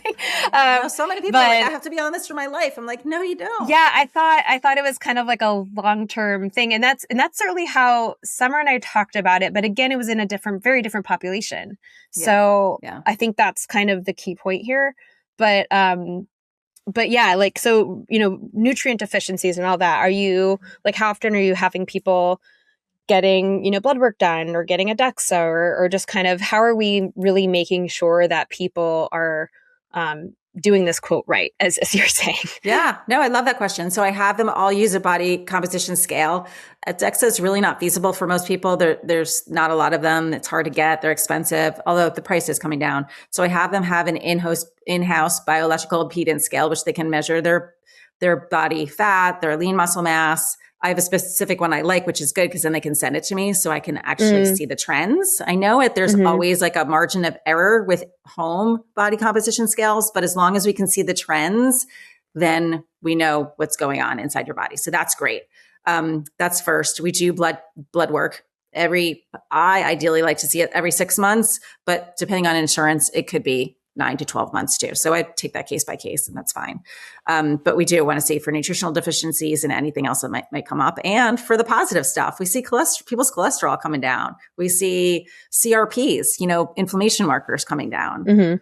So many people are like, I have to be on this for my life. I'm like, no, you don't. Yeah, I thought it was kind of like a long-term thing. And that's certainly how Summer and I talked about it. But again, it was in a very different population. So I think that's kind of the key point here. But yeah, like, so, nutrient deficiencies and all that, are you like, how often are you having people getting, blood work done or getting a DEXA or just kind of how are we really making sure that people are doing this quote right, as you're saying? Yeah, no, I love that question. So I have them all use a body composition scale. A DEXA is really not feasible for most people. There's not a lot of them. It's hard to get. They're expensive, although the price is coming down. So I have them have an in-house bioelectrical impedance scale, which they can measure their body fat, their lean muscle mass. I have a specific one I like, which is good because then they can send it to me so I can actually see the trends. I know there's always like a margin of error with home body composition scales, but as long as we can see the trends, then we know what's going on inside your body. So that's great. That's first. We do blood work. I ideally like to see it every 6 months, but depending on insurance, it could be 9 to 12 months too. So I take that case by case and that's fine. But we do want to see for nutritional deficiencies and anything else that might come up. And for the positive stuff, we see people's cholesterol coming down. We see CRPs, inflammation markers coming down.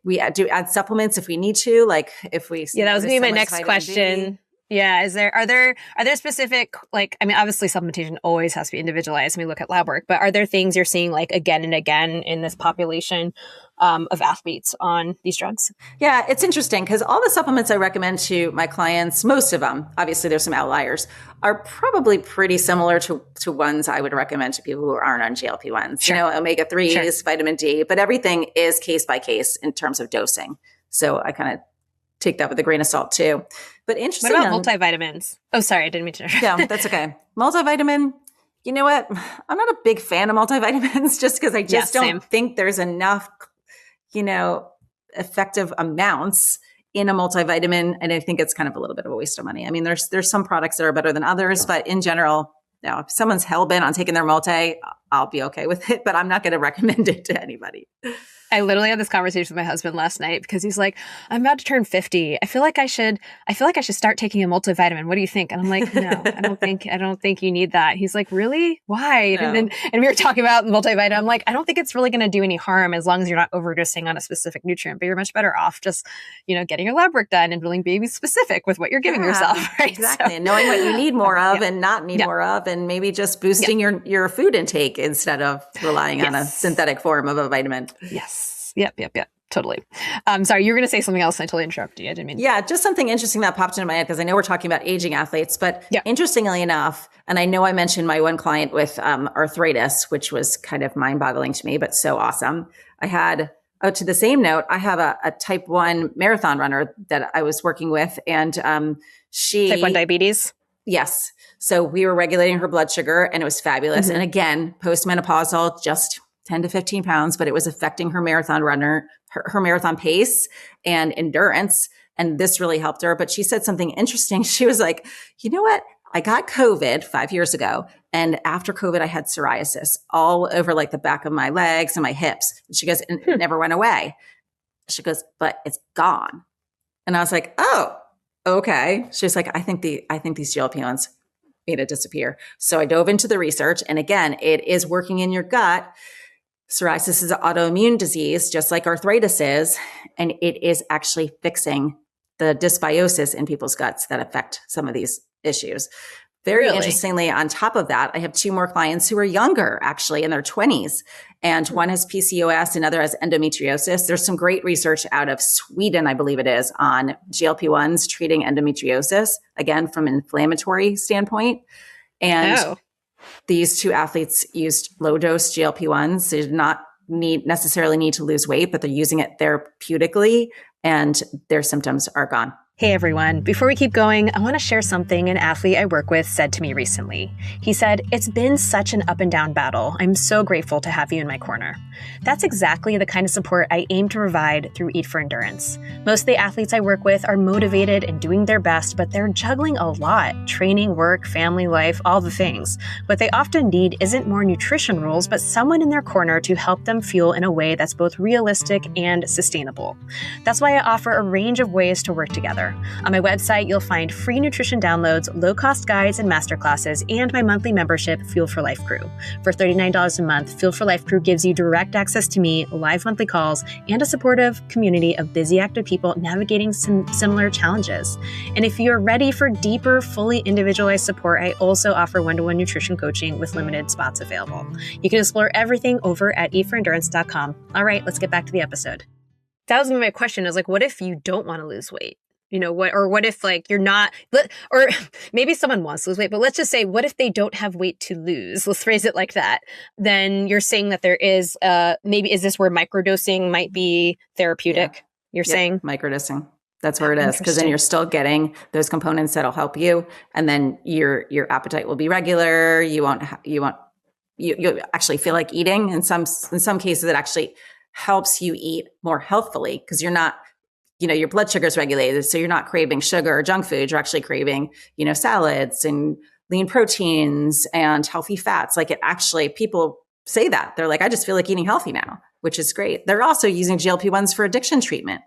We do add supplements if we need to, like if we. Yeah, that was going to be my next question. Yeah. Are there specific, like, I mean, obviously supplementation always has to be individualized when we look at lab work, but are there things you're seeing like again and again in this population of athletes on these drugs? Yeah, it's interesting because all the supplements I recommend to my clients, most of them, obviously there's some outliers, are probably pretty similar to ones I would recommend to people who aren't on GLP-1s, Sure. omega-3s, vitamin D, but everything is case by case in terms of dosing. So I kind of take that with a grain of salt too. But interesting. What about multivitamins? Oh, sorry, I didn't mean to. Yeah, that's okay. Multivitamin, you know what? I'm not a big fan of multivitamins just because I just don't think there's enough, effective amounts in a multivitamin. And I think it's kind of a little bit of a waste of money. I mean, there's some products that are better than others, but in general, if someone's hell-bent on taking their multi, I'll be okay with it, but I'm not going to recommend it to anybody. I literally had this conversation with my husband last night because he's like, I'm about to turn 50. I feel like I should start taking a multivitamin. What do you think? And I'm like, no, I don't think you need that. He's like, really? Why? No. And we were talking about multivitamin. I'm like, I don't think it's really going to do any harm as long as you're not overdosing on a specific nutrient, but you're much better off just, getting your lab work done and really being specific with what you're giving yourself. Right? Exactly. So, and knowing what you need more of and not need more of, and maybe just boosting your food intake instead of relying on a synthetic form of a vitamin. Yes. Yep. Totally. Sorry, you were going to say something else. I totally interrupted you. I didn't mean. Yeah, just something interesting that popped into my head because I know we're talking about aging athletes, but interestingly enough, and I know I mentioned my one client with arthritis, which was kind of mind-boggling to me, but so awesome. I had, to the same note, I have a type 1 marathon runner that I was working with, and she— Type 1 diabetes? Yes. So we were regulating her blood sugar and it was fabulous. And again, postmenopausal, just 10 to 15 pounds, but it was affecting her her marathon pace and endurance. And this really helped her. But she said something interesting. She was like, you know what? I got COVID 5 years ago. And after COVID, I had psoriasis all over like the back of my legs and my hips. And she goes, and it never went away. She goes, but it's gone. And I was like, oh, okay. She's like, I think these GLP-1s made it disappear. So I dove into the research. And again, it is working in your gut. Psoriasis is an autoimmune disease, just like arthritis is. And it is actually fixing the dysbiosis in people's guts that affect some of these issues. Very interestingly, on top of that, I have 2 more clients who are younger, actually in their 20s. And one has PCOS, another has endometriosis. There's some great research out of Sweden, I believe it is, on GLP-1s treating endometriosis, again, from an inflammatory standpoint. And these 2 athletes used low-dose GLP-1s. They did not necessarily need to lose weight, but they're using it therapeutically, and their symptoms are gone. Hey everyone, before we keep going, I want to share something an athlete I work with said to me recently. He said, "It's been such an up and down battle. I'm so grateful to have you in my corner." That's exactly the kind of support I aim to provide through Eat for Endurance. Most of the athletes I work with are motivated and doing their best, but they're juggling a lot: training, work, family life, all the things. What they often need isn't more nutrition rules, but someone in their corner to help them fuel in a way that's both realistic and sustainable. That's why I offer a range of ways to work together. On my website, you'll find free nutrition downloads, low-cost guides and masterclasses, and my monthly membership, Fuel for Life Crew. For $39 a month, Fuel for Life Crew gives you direct access to me, live monthly calls, and a supportive community of busy, active people navigating some similar challenges. And if you're ready for deeper, fully individualized support, I also offer one-to-one nutrition coaching with limited spots available. You can explore everything over at eatforendurance.com. All right, let's get back to the episode. That was my question. I was like, what if you don't want to lose weight? You know, what if like you're not, or maybe someone wants to lose weight, but let's just say, what if they don't have weight to lose? Let's phrase it like that. Then you're saying that there is, maybe, is this where microdosing might be therapeutic? You're saying? Microdosing. That's where it is. Because then you're still getting those components that'll help you. And then your appetite will be regular. You'll actually feel like eating. In some cases, it actually helps you eat more healthfully because you're not, your blood sugar is regulated. So you're not craving sugar or junk food. You're actually craving, salads and lean proteins and healthy fats. Like it actually, people say that. They're like, I just feel like eating healthy now, which is great. They're also using GLP-1s for addiction treatment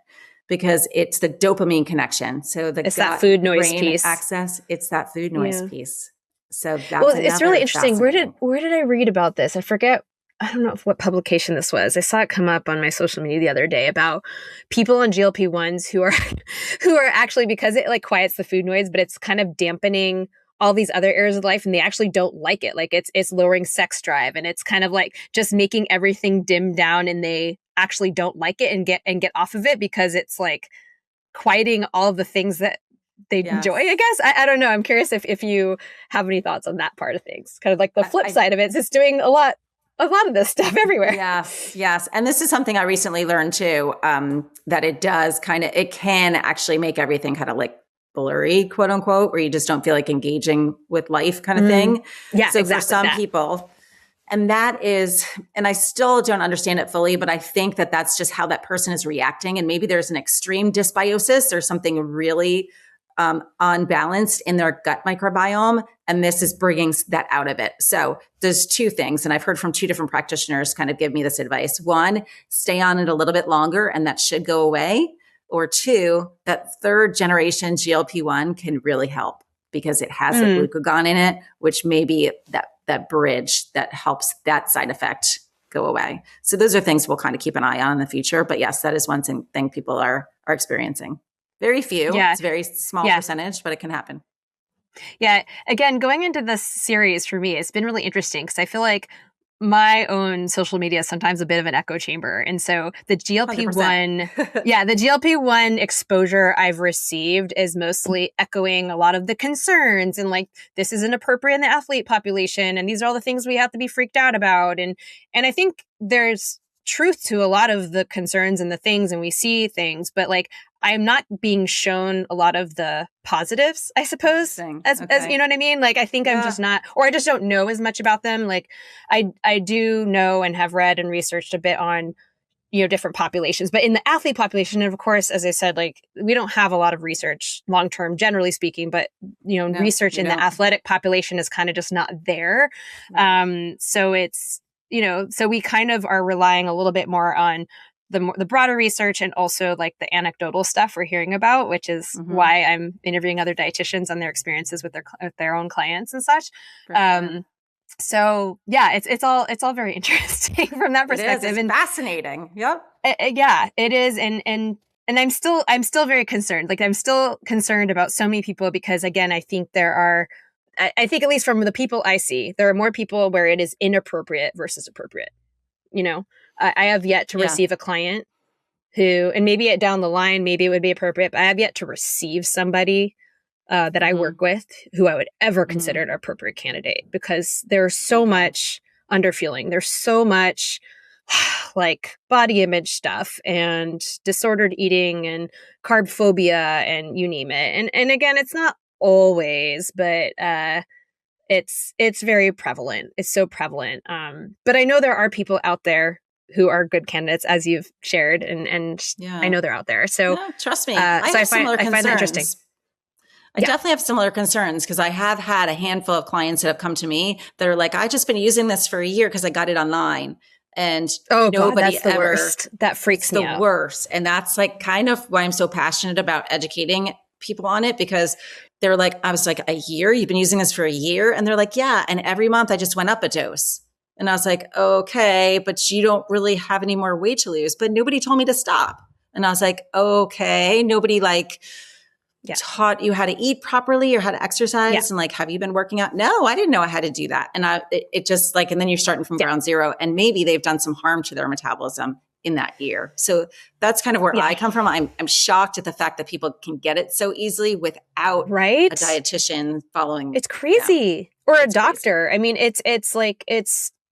because it's the dopamine connection. So it's that food noise piece. Access, it's that food noise piece. So that's it's really interesting. Where did I read about this? I forget. I don't know what publication this was. I saw it come up on my social media the other day about people on GLP-1s who are actually, because it like quiets the food noise, but it's kind of dampening all these other areas of life, and they actually don't like it. Like it's lowering sex drive, and it's kind of like just making everything dim down, and they actually don't like it and get off of it because it's like quieting all of the things that they enjoy, I guess. I don't know. I'm curious if you have any thoughts on that part of things. Kind of like the flip side of it is it's doing a lot of this stuff everywhere. Yes. And this is something I recently learned too, that it can actually make everything kind of like blurry, quote unquote, where you just don't feel like engaging with life kind of thing. Yeah, so exactly for some people, and that is, and I still don't understand it fully, but I think that that's just how that person is reacting. And maybe there's an extreme dysbiosis or something really unbalanced in their gut microbiome. And this is bringing that out of it. So there's 2 things. And I've heard from 2 different practitioners kind of give me this advice. 1, stay on it a little bit longer and that should go away. Or 2, that 3rd generation GLP-1 can really help because it has the glucagon in it, which may be that bridge that helps that side effect go away. So those are things we'll kind of keep an eye on in the future. But yes, that is one thing people are experiencing. Very few. Yeah. It's a very small percentage, but it can happen. Yeah. Again, going into this series for me, it's been really interesting because I feel like my own social media is sometimes a bit of an echo chamber. And so the GLP-1, 100%. the GLP-1 exposure I've received is mostly echoing a lot of the concerns and like, this isn't appropriate in the athlete population. And these are all the things we have to be freaked out about. And I think there's truth to a lot of the concerns and the things, and we see things, but like, I'm not being shown a lot of the positives, I suppose, as you know what I mean? Like, I think I'm just not, or I just don't know as much about them. Like I do know and have read and researched a bit on, different populations, but in the athlete population, and of course, as I said, like we don't have a lot of research long-term, generally speaking, but, research in the athletic population is kind of just not there. Right. So it's, so we kind of are relying a little bit more on the broader research and also like the anecdotal stuff we're hearing about, which is why I'm interviewing other dietitians on their experiences with their own clients and such. So yeah, it's all very interesting from that perspective. It's and fascinating. Yep. Yeah, it is. And I'm still very concerned. Like I'm still concerned about so many people because again, I think I think at least from the people I see, there are more people where it is inappropriate versus appropriate. I have yet to receive a client who, and maybe down the line, maybe it would be appropriate, but I have yet to receive somebody that I work with who I would ever consider an appropriate candidate because there's so much underfeeling. There's so much like body image stuff and disordered eating and carb phobia and you name it. And again, it's not always, but it's very prevalent. It's so prevalent. But I know there are people out there who are good candidates, as you've shared, and I know they're out there. So trust me, I find that interesting. I definitely have similar concerns because I have had a handful of clients that have come to me that are like, I've just been using this for a year because I got it online. And nobody that's the worst. That freaks me out. The worst. And that's like kind of why I'm so passionate about educating people on it because they're like, I was like, a year? You've been using this for a year? And they're like, yeah. And every month I just went up a dose. And I was like, okay, but you don't really have any more weight to lose. But nobody told me to stop. And I was like, okay, nobody taught you how to eat properly or how to exercise and like, have you been working out? No, I didn't know I had to do that. And it just like, and then you're starting from ground zero and maybe they've done some harm to their metabolism in that year. So that's kind of where I come from. I'm shocked at the fact that people can get it so easily without a dietitian following. It's crazy. Or a doctor. Crazy. I mean, it's like,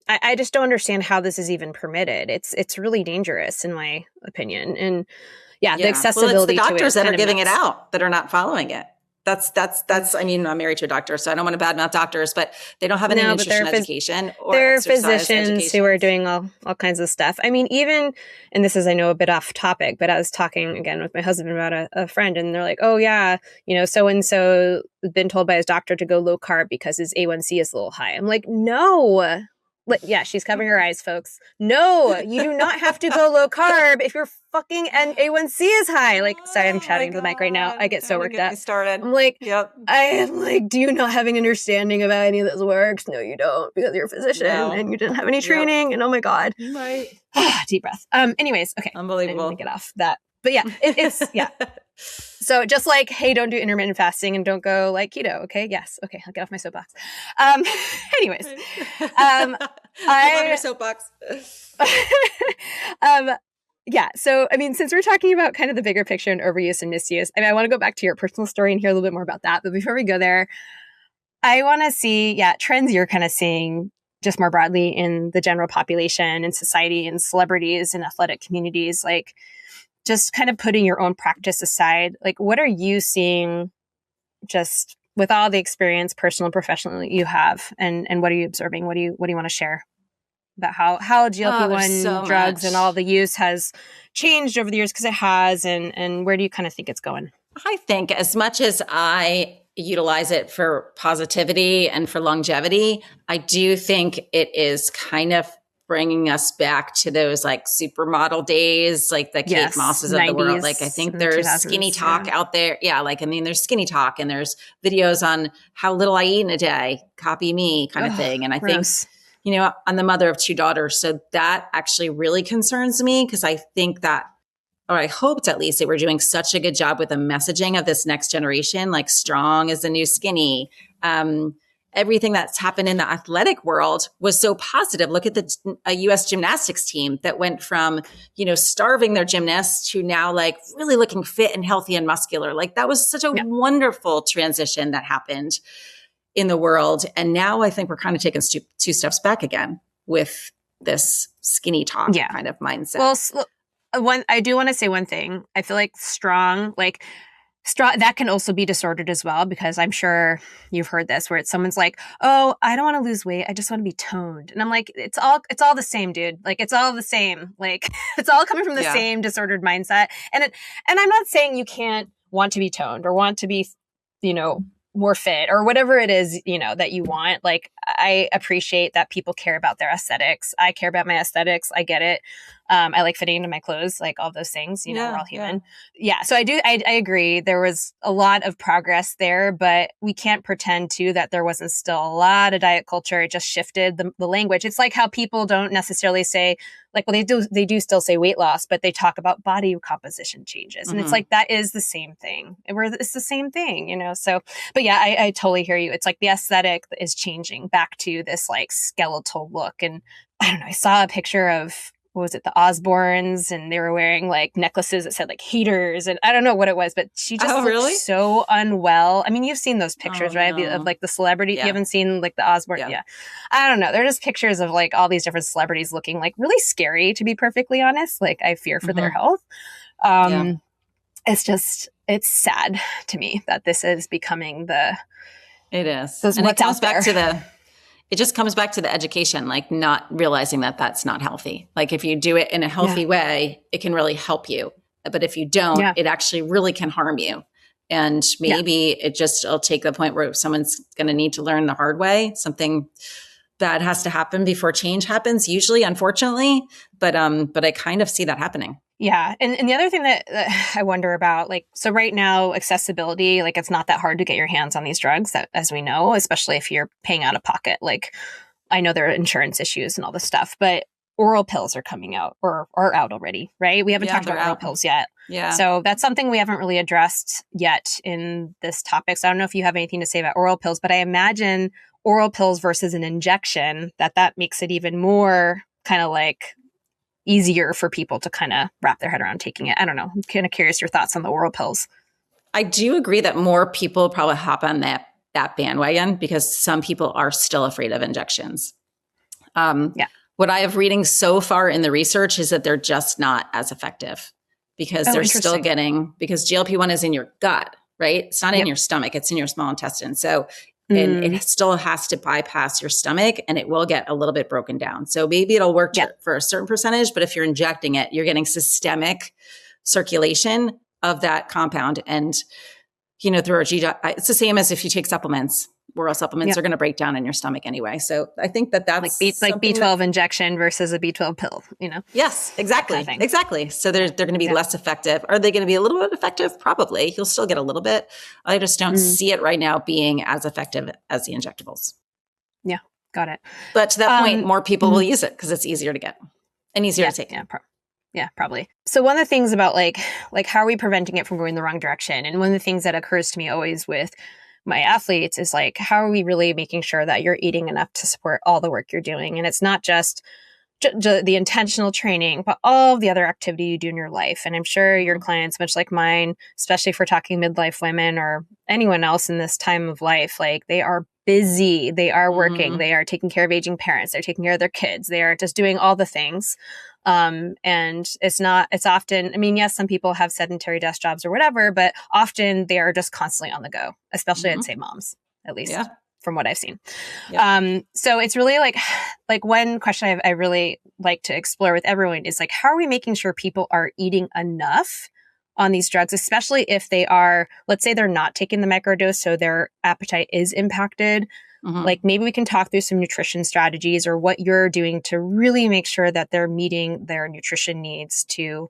I just don't understand how this is even permitted. It's really dangerous in my opinion. And the accessibility it's the doctors to it that are giving it out that are not following it. That's, I mean, I'm married to a doctor, so I don't want to badmouth doctors, but they don't have any nutrition education or there are physicians who are doing all kinds of stuff. I mean, even, and this is, I know, a bit off topic, but I was talking again with my husband about a friend and they're like, oh yeah, so-and-so been told by his doctor to go low carb because his A1C is a little high. I'm like, no. She's covering her eyes, folks. No, you do not have to go low carb if your fucking A1C is high. Like, sorry, I'm chatting to the mic right now. I get so worked up. I'm like, I am like, do you not have an understanding about any of this works? No, you don't, because you're a physician and you didn't have any training. And oh my God. Right. Deep breath. Anyways, okay. Unbelievable. I'm gonna get off that. But yeah, it's So just like, hey, don't do intermittent fasting and don't go like keto. Okay. Yes. Okay. I'll get off my soapbox. Anyways, I love your soapbox. So, I mean, since we're talking about kind of the bigger picture and overuse and misuse, I mean, I want to go back to your personal story and hear a little bit more about that. But before we go there, I want to see, trends you're kind of seeing just more broadly in the general population and society and celebrities and athletic communities, like, just kind of putting your own practice aside, like what are you seeing just with all the experience, personal and professional, you have, and what are you observing? What do you want to share about how GLP-1 drugs and all the use has changed over the years? Because it has, and where do you kind of think it's going? I think as much as I utilize it for positivity and for longevity, I do think it is kind of bringing us back to those like supermodel days, like the Kate Mosses of the world. Like I think there's skinny talk out there. Yeah. Like, I mean, there's skinny talk and there's videos on how little I eat in a day, copy me kind of thing. And I think, I'm the mother of 2 daughters. So that actually really concerns me because I think that, or I hoped at least that we're doing such a good job with the messaging of this next generation, like strong is the new skinny. everything that's happened in the athletic world was so positive. Look at the US gymnastics team that went from, starving their gymnasts to now like really looking fit and healthy and muscular. Like that was such a wonderful transition that happened in the world. And now I think we're kind of taking two steps back again with this skinny talk kind of mindset. Well, I do want to say one thing. I feel like strong, that can also be disordered as well, because I'm sure you've heard this where someone's like, oh, I don't want to lose weight. I just want to be toned. And I'm like, it's all the same, dude. Like, it's all the same. Like, it's all coming from the same disordered mindset. And I'm not saying you can't want to be toned or want to be, more fit or whatever it is, that you want. Like, I appreciate that people care about their aesthetics. I care about my aesthetics. I get it. I like fitting into my clothes, like all those things, we're all human. Yeah. So I agree. There was a lot of progress there, but we can't pretend too that there wasn't still a lot of diet culture. It just shifted the language. It's like how people don't necessarily say they do still say weight loss, but they talk about body composition changes. And it's like, that is the same thing. It's the same thing, So, but yeah, I totally hear you. It's like the aesthetic is changing back to this like skeletal look. And I don't know, I saw a picture of, what was it, the Osbournes, and they were wearing like necklaces that said like haters, and I don't know what it was, but she just looked so unwell. I mean, you've seen those pictures, right? Of like the celebrity. You haven't seen like the Osbourne. Yeah. I don't know. They're just pictures of like all these different celebrities looking like really scary, to be perfectly honest. Like, I fear for their health. It's sad to me that this is becoming it is. And it comes back it just comes back to the education, like not realizing that that's not healthy. Like if you do it in a healthy way, it can really help you. But if you don't, it actually really can harm you. And maybe it'll take the point where someone's going to need to learn the hard way. Something bad has to happen before change happens, usually, unfortunately. But I kind of see that happening. Yeah. And the other thing that I wonder about, like, so right now, accessibility, like it's not that hard to get your hands on these drugs, that, as we know, especially if you're paying out of pocket. Like, I know there are insurance issues and all this stuff, but oral pills are coming out or are out already, right? We haven't talked about oral pills yet. Yeah. So that's something we haven't really addressed yet in this topic. So I don't know if you have anything to say about oral pills, but I imagine oral pills versus an injection, that makes it even more kind of like easier for people to kind of wrap their head around taking it. I don't know. I'm kind of curious your thoughts on the oral pills. I do agree that more people probably hop on that bandwagon because some people are still afraid of injections. What I have reading so far in the research is that they're just not as effective because they're still because GLP-1 is in your gut, right? It's not in your stomach. It's in your small intestine. So and it still has to bypass your stomach and it will get a little bit broken down. So maybe it'll work for a certain percentage, but if you're injecting it, you're getting systemic circulation of that compound. And, through our GI, it's the same as if you take supplements. Oral supplements are going to break down in your stomach anyway. So I think that's like B12 injection versus a B12 pill, Yes, exactly. Kind of exactly. So they're going to be less effective. Are they going to be a little bit effective? Probably. You'll still get a little bit. I just don't see it right now being as effective as the injectables. Yeah, got it. But to that point, more people will use it because it's easier to get and easier to take. Yeah, probably. So one of the things about like how are we preventing it from going the wrong direction? And one of the things that occurs to me always with my athletes is like, how are we really making sure that you're eating enough to support all the work you're doing? And it's not just the intentional training, but all of the other activity you do in your life. And I'm sure your clients, much like mine, especially if we're talking midlife women or anyone else in this time of life, like they are busy, they are working, they are taking care of aging parents, they're taking care of their kids, they are just doing all the things. And it's often, I mean, yes, some people have sedentary desk jobs or whatever, but often they are just constantly on the go, especially I'd say moms, at least from what I've seen. Yeah. So it's really like one question I really like to explore with everyone is like, how are we making sure people are eating enough on these drugs, especially if they are, let's say they're not taking the microdose, so their appetite is impacted. Like maybe we can talk through some nutrition strategies or what you're doing to really make sure that they're meeting their nutrition needs to,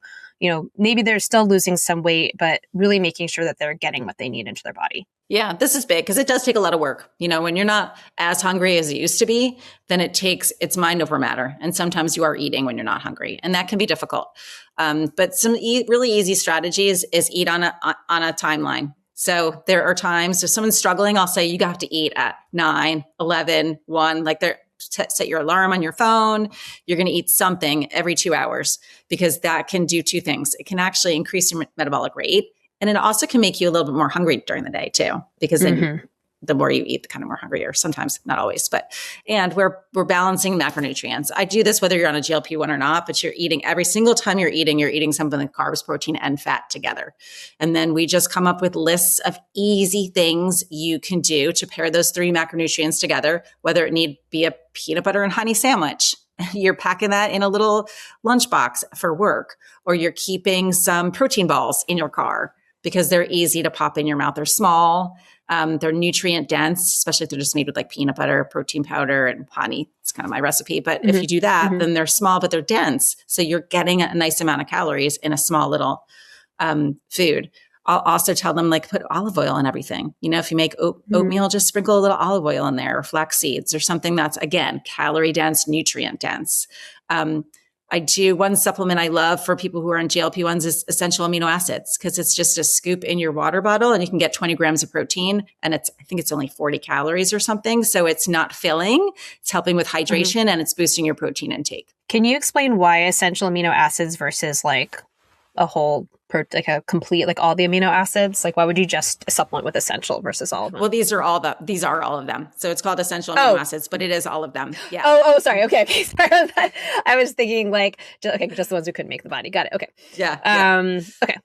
maybe they're still losing some weight, but really making sure that they're getting what they need into their body. Yeah, this is big because it does take a lot of work. When you're not as hungry as it used to be, then it's mind over matter. And sometimes you are eating when you're not hungry, and that can be difficult. But some really easy strategies is eat on a timeline. So there are times if someone's struggling, I'll say, you have to eat at 9, 11, 1, like set your alarm on your phone. You're going to eat something every 2 hours because that can do two things. It can actually increase your metabolic rate. And it also can make you a little bit more hungry during the day too, because then the more you eat, the kind of more hungry you are. Sometimes, not always, and we're balancing macronutrients. I do this whether you're on a GLP-1 or not, but you're eating every single time you're eating something like carbs, protein, and fat together. And then we just come up with lists of easy things you can do to pair those three macronutrients together, whether it need be a peanut butter and honey sandwich. You're packing that in a little lunchbox for work, or you're keeping some protein balls in your car because they're easy to pop in your mouth. They're small. They're nutrient dense, especially if they're just made with like peanut butter, protein powder, and honey. It's kind of my recipe. But if you do that, then they're small, but they're dense. So you're getting a nice amount of calories in a small little food. I'll also tell them like put olive oil in everything. You know, if you make oatmeal, just sprinkle a little olive oil in there, or flax seeds, or something that's, again, calorie dense, nutrient dense. I do one supplement I love for people who are on GLP-1s is essential amino acids, because it's just a scoop in your water bottle and you can get 20 grams of protein, and I think it's only 40 calories or something. So it's not filling, it's helping with hydration, and it's boosting your protein intake. Can you explain why essential amino acids versus like a whole like a complete, like all the amino acids? Like why would you just supplement with essential versus all of them? Well, these are all of them. So it's called essential amino acids, but it is all of them. Yeah. Oh, sorry. Okay. Sorry. I was thinking like, just the ones who couldn't make the body. Got it. Okay. Yeah. Okay.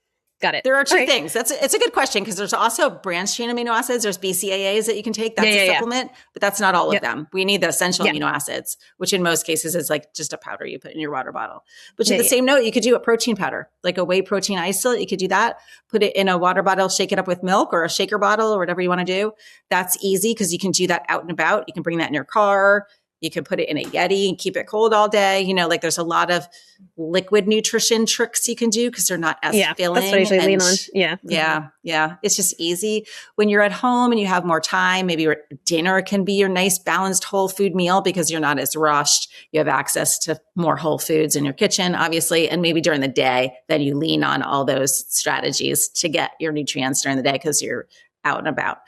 Got it. There are two things. It's a good question, because there's also branched chain amino acids. There's BCAAs that you can take. That's a supplement, but that's not all of them. We need the essential amino acids, which in most cases is like just a powder you put in your water bottle. But to the same note, you could do a protein powder, like a whey protein isolate. You could do that, put it in a water bottle, shake it up with milk or a shaker bottle or whatever you want to do. That's easy because you can do that out and about. You can bring that in your car. You can put it in a Yeti and keep it cold all day. You know, like there's a lot of liquid nutrition tricks you can do because they're not as filling. That's what I usually lean on. Yeah. It's just easy. When you're at home and you have more time, maybe your dinner can be your nice balanced whole food meal because you're not as rushed. You have access to more whole foods in your kitchen, obviously. And maybe during the day, then you lean on all those strategies to get your nutrients during the day because you're out and about.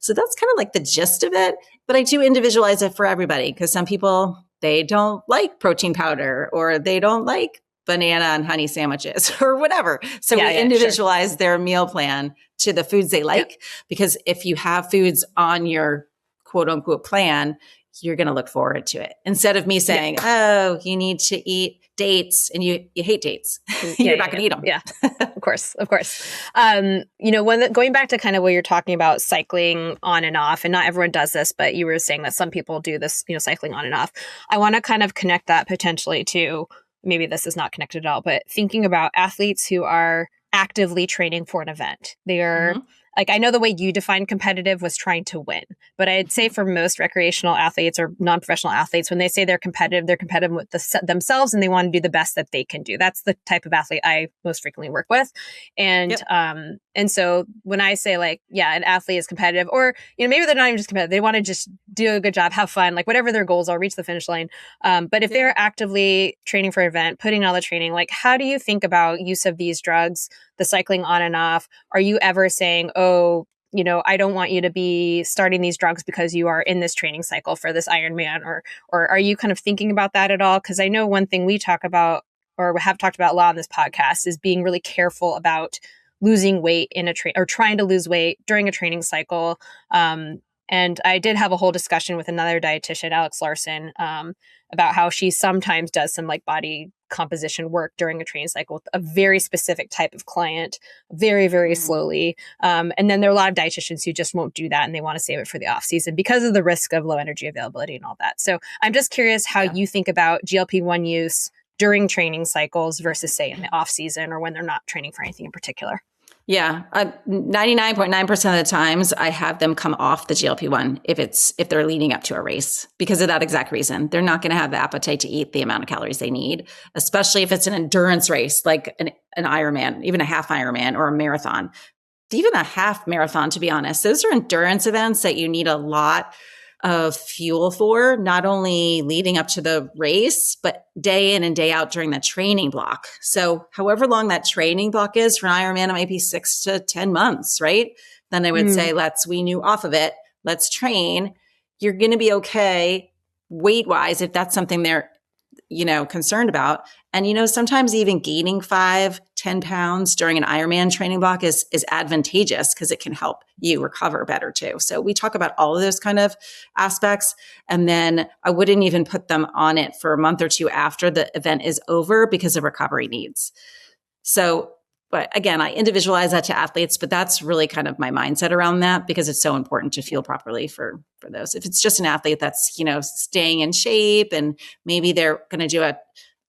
So that's kind of like the gist of it. But I do individualize it for everybody, because some people, they don't like protein powder, or they don't like banana and honey sandwiches or whatever. So we individualize their meal plan to the foods they like, because if you have foods on your quote unquote plan, you're going to look forward to it. Instead of me saying, oh, you need to eat dates, and you hate dates. You're not going to eat them. Yeah, of course. Going back to kind of what you're talking about, cycling on and off, and not everyone does this, but you were saying that some people do this, cycling on and off. I want to kind of connect that potentially to, maybe this is not connected at all, but thinking about athletes who are actively training for an event. They are like, I know the way you define competitive was trying to win, but I'd say for most recreational athletes or non-professional athletes, when they say they're competitive with themselves, and they want to do the best that they can do. That's the type of athlete I most frequently work with. And, and so when I say like, an athlete is competitive, or, maybe they're not even just competitive, they want to just do a good job, have fun, like whatever their goals are, reach the finish line. But if they're actively training for an event, putting all the training, like how do you think about use of these drugs, the cycling on and off? Are you ever saying, oh, I don't want you to be starting these drugs because you are in this training cycle for this Ironman, or are you kind of thinking about that at all? Because I know one thing we talk about, or have talked about a lot on this podcast, is being really careful about losing weight in or trying to lose weight during a training cycle. And I did have a whole discussion with another dietitian, Alex Larson, about how she sometimes does some like body composition work during a training cycle with a very specific type of client, very, very slowly. And then there are a lot of dietitians who just won't do that, and they want to save it for the off season because of the risk of low energy availability and all that. So I'm just curious how you think about GLP-1 use during training cycles versus say in the off season, or when they're not training for anything in particular. Yeah. 99.9% of the times I have them come off the GLP-1 if they're leading up to a race, because of that exact reason. They're not going to have the appetite to eat the amount of calories they need, especially if it's an endurance race, like an Ironman, even a half Ironman or a marathon, even a half marathon, to be honest. Those are endurance events that you need a lot of fuel for, not only leading up to the race, but day in and day out during the training block. So however long that training block is for an Ironman, it might be 6 to 10 months, right? then I would say, let's wean you off of it. Let's train. You're going to be okay weight wise if that's something they're, concerned about. And, sometimes even gaining 5-10 pounds during an Ironman training block is advantageous because it can help you recover better too. So we talk about all of those kind of aspects. And then I wouldn't even put them on it for a month or two after the event is over because of recovery needs. So, but again, I individualize that to athletes, but that's really kind of my mindset around that because it's so important to feel properly for those. If it's just an athlete that's, staying in shape and maybe they're going to do a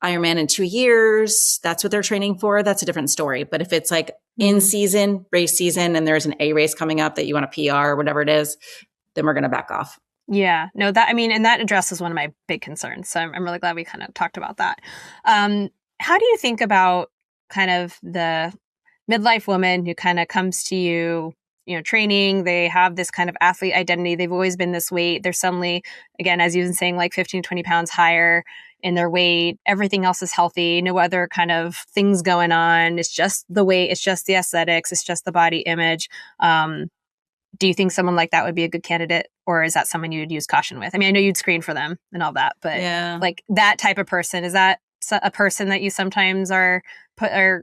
Ironman in 2 years, that's what they're training for. That's a different story. But if it's like in season, race season, and there's an A race coming up that you want a PR or whatever it is, then we're going to back off. Yeah, no, and that addresses one of my big concerns. So I'm really glad we kind of talked about that. How do you think about kind of the midlife woman who kind of comes to you, training, they have this kind of athlete identity. They've always been this weight. They're suddenly, again, as you've been saying, like 15, 20 pounds higher in their weight. Everything else is healthy. No other kind of things going on. It's just the weight. It's just the aesthetics. It's just the body image. Do you think someone like that would be a good candidate, or is that someone you'd use caution with? I mean, I know you'd screen for them and all that, but like that type of person, is that a person that you sometimes are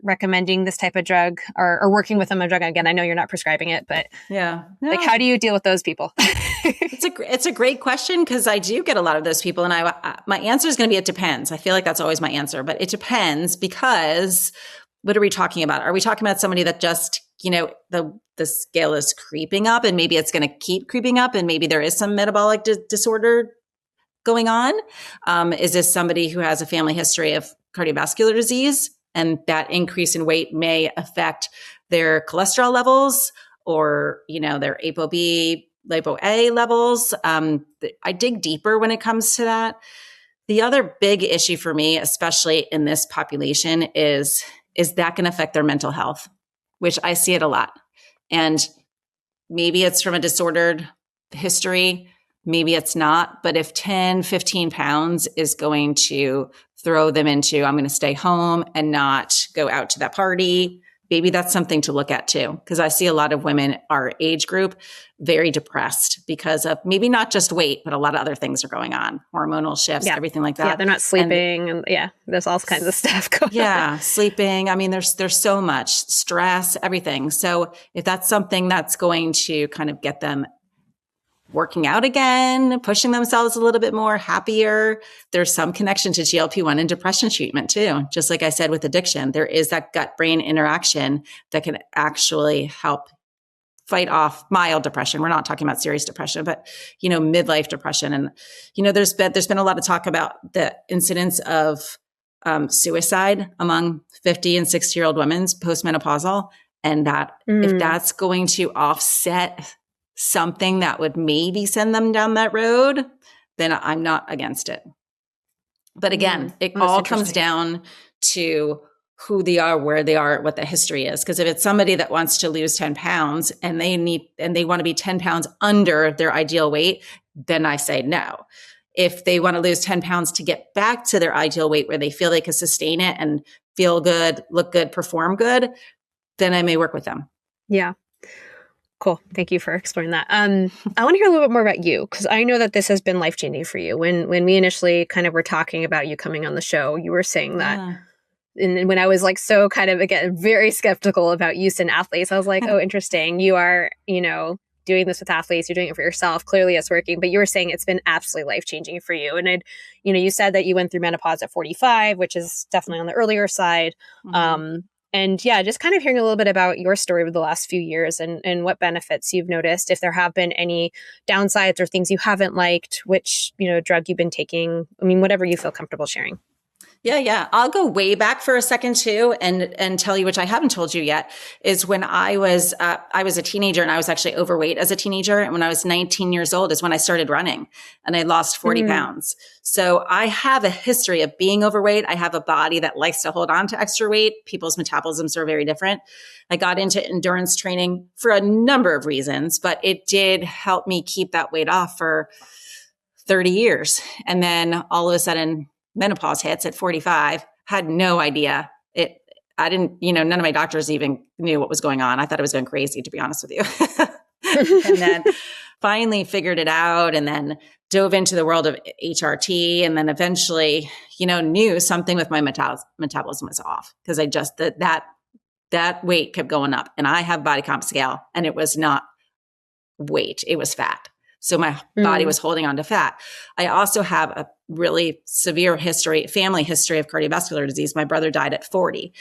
recommending this type of drug or working with them a drug? Again, I know you're not prescribing it, but like, how do you deal with those people? It's a great question because I do get a lot of those people, and my answer is going to be it depends. I feel like that's always my answer, but it depends because what are we talking about? Are we talking about somebody that just the scale is creeping up and maybe it's going to keep creeping up and maybe there is some metabolic disorder going on? Is this somebody who has a family history of cardiovascular disease and that increase in weight may affect their cholesterol levels or, their ApoB, Lipo-A levels? I dig deeper when it comes to that. The other big issue for me, especially in this population, is that going to affect their mental health, which I see it a lot. And maybe it's from a disordered history. Maybe it's not, but if 10, 15 pounds is going to throw them into, I'm going to stay home and not go out to that party, maybe that's something to look at too. Because I see a lot of women, our age group, very depressed because of maybe not just weight, but a lot of other things are going on, hormonal shifts, everything like that. Yeah, they're not sleeping, and there's all kinds of stuff going on. Sleeping. I mean, there's so much stress, everything. So if that's something that's going to kind of get them working out again, pushing themselves a little bit more, happier. There's some connection to GLP-1 and depression treatment too. Just like I said with addiction, there is that gut-brain interaction that can actually help fight off mild depression. We're not talking about serious depression, but, midlife depression. And, there's been a lot of talk about the incidence of suicide among 50 and 60-year-old women postmenopausal. And that if that's going to offset something that would maybe send them down that road, then I'm not against it. But again, it all comes down to who they are, where they are, what the history is. Because if it's somebody that wants to lose 10 pounds and they want to be 10 pounds under their ideal weight, then I say no. If they want to lose 10 pounds to get back to their ideal weight where they feel they can sustain it and feel good, look good, perform good, then I may work with them. Yeah. Cool. Thank you for exploring that. I want to hear a little bit more about you, because I know that this has been life-changing for you. When we initially kind of were talking about you coming on the show, you were saying that. And when I was like so kind of, again, very skeptical about use in athletes, I was like, oh, interesting. You are, doing this with athletes. You're doing it for yourself. Clearly it's working. But you were saying it's been absolutely life-changing for you. And you said that you went through menopause at 45, which is definitely on the earlier side. And just kind of hearing a little bit about your story over the last few years and what benefits you've noticed, if there have been any downsides or things you haven't liked, which, drug you've been taking. I mean, whatever you feel comfortable sharing. Yeah. I'll go way back for a second too and tell you, which I haven't told you yet, is when I was a teenager and I was actually overweight as a teenager. And when I was 19 years old is when I started running and I lost 40 pounds. So I have a history of being overweight. I have a body that likes to hold on to extra weight. People's metabolisms are very different. I got into endurance training for a number of reasons, but it did help me keep that weight off for 30 years. And then all of a sudden, menopause hits at 45, had no idea I didn't, none of my doctors even knew what was going on. I thought I was going crazy, to be honest with you. And then finally figured it out, and then dove into the world of HRT, and then eventually, knew something with my metabolism was off, because I just, that weight kept going up, and I have body comp scale, and it was not weight, it was fat. So my body was holding on to fat. I also have a really severe family history of cardiovascular disease. My brother died at 40.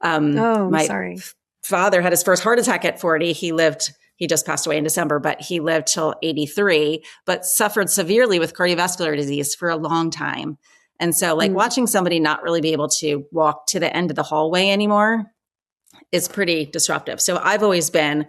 My sorry. father had his first heart attack at 40. He just passed away in December, but he lived till 83, but suffered severely with cardiovascular disease for a long time. And so watching somebody not really be able to walk to the end of the hallway anymore is pretty disruptive. So I've always been,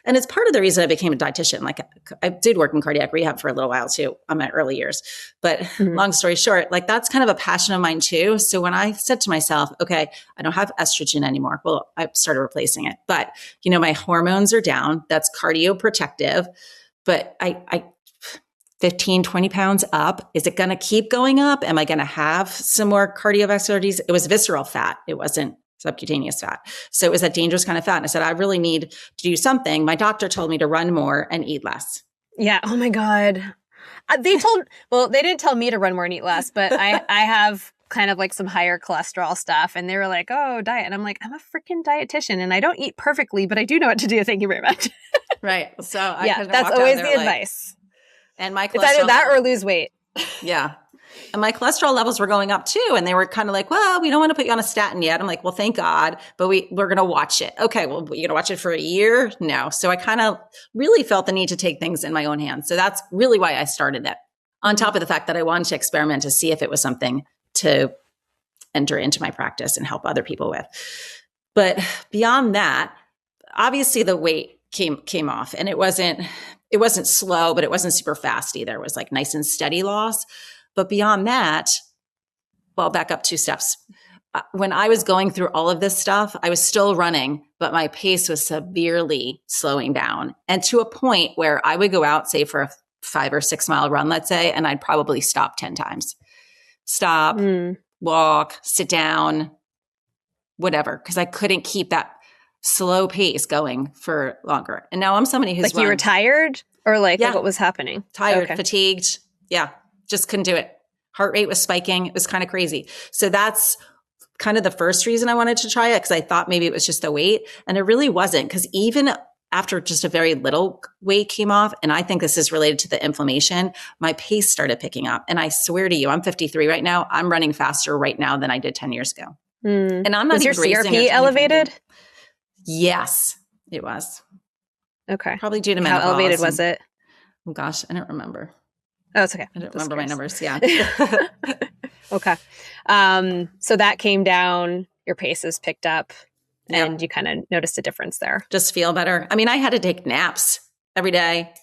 and it's part of the reason I became a dietitian. Like, I did work in cardiac rehab for a little while too, in my early years, but long story short, that's kind of a passion of mine too. So when I said to myself, okay, I don't have estrogen anymore. Well, I started replacing it, but my hormones are down. That's cardioprotective, but I 15, 20 pounds up. Is it going to keep going up? Am I going to have some more cardiovascular disease? It was visceral fat. It wasn't subcutaneous fat. So it was that dangerous kind of fat. And I said, I really need to do something. My doctor told me to run more and eat less. Yeah. Oh my God. They didn't tell me to run more and eat less, but I have kind of like some higher cholesterol stuff. And they were like, oh, diet. And I'm like, I'm a freaking dietitian and I don't eat perfectly, but I do know what to do. Thank you very much. Right. So that's always the advice. And my cholesterol, it's either that or lose weight. Yeah. And my cholesterol levels were going up too. And they were kind of like, well, we don't want to put you on a statin yet. I'm like, well, thank God, but we're going to watch it. Okay. Well, you're going to watch it for a year? No. So I kind of really felt the need to take things in my own hands. So that's really why I started it, on top of the fact that I wanted to experiment to see if it was something to enter into my practice and help other people with. But beyond that, obviously the weight came off, and it wasn't slow, but it wasn't super fast either. It was like nice and steady loss. But beyond that, well, back up 2 steps. When I was going through all of this stuff, I was still running, but my pace was severely slowing down. And to a point where I would go out, say for a 5 or 6 mile run, let's say, and I'd probably stop 10 times. Stop, walk, sit down, whatever, because I couldn't keep that slow pace going for longer. And now I'm somebody who's you were tired, or what was happening? Tired, fatigued. Yeah. Just couldn't do it. Heart rate was spiking. It was kind of crazy. So that's kind of the first reason I wanted to try it, because I thought maybe it was just the weight. And it really wasn't, because even after just a very little weight came off, and I think this is related to the inflammation, my pace started picking up. And I swear to you, I'm 53 right now. I'm running faster right now than I did 10 years ago. And I'm not was your even CRP elevated? Yes, it was. Okay. Probably due to menopause. How elevated was it? Oh gosh, I don't remember. Oh, it's okay. I don't remember my numbers. Yeah. Okay. So that came down, your paces picked up, and you kind of noticed a difference there. Just feel better. I mean, I had to take naps every day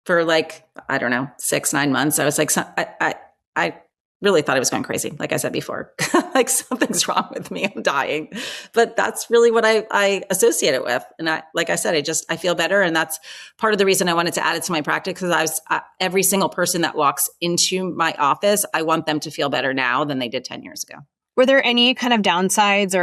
for 6-9 months. I was like, I really thought I was going crazy. Like I said before, like something's wrong with me. I'm dying. But that's really what I associate it with. And like I said, I feel better. And that's part of the reason I wanted to add it to my practice, because every single person that walks into my office, I want them to feel better now than they did 10 years ago. Were there any kind of downsides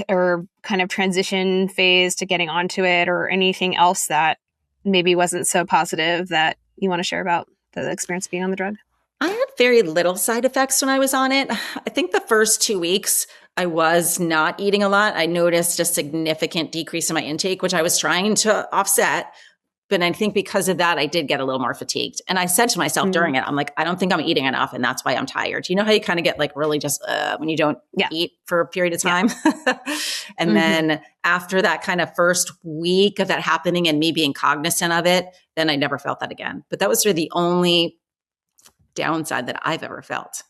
or kind of transition phase to getting onto it, or anything else that maybe wasn't so positive that you want to share about the experience being on the drug? I had very little side effects when I was on it. I think the first 2 weeks I was not eating a lot. I noticed a significant decrease in my intake, which I was trying to offset. But I think because of that, I did get a little more fatigued. And I said to myself during it, I'm like, I don't think I'm eating enough. And that's why I'm tired. You know how you kind of get really just when you don't eat for a period of time? And then after that kind of first week of that happening and me being cognizant of it, then I never felt that again. But that was really the only downside that I've ever felt.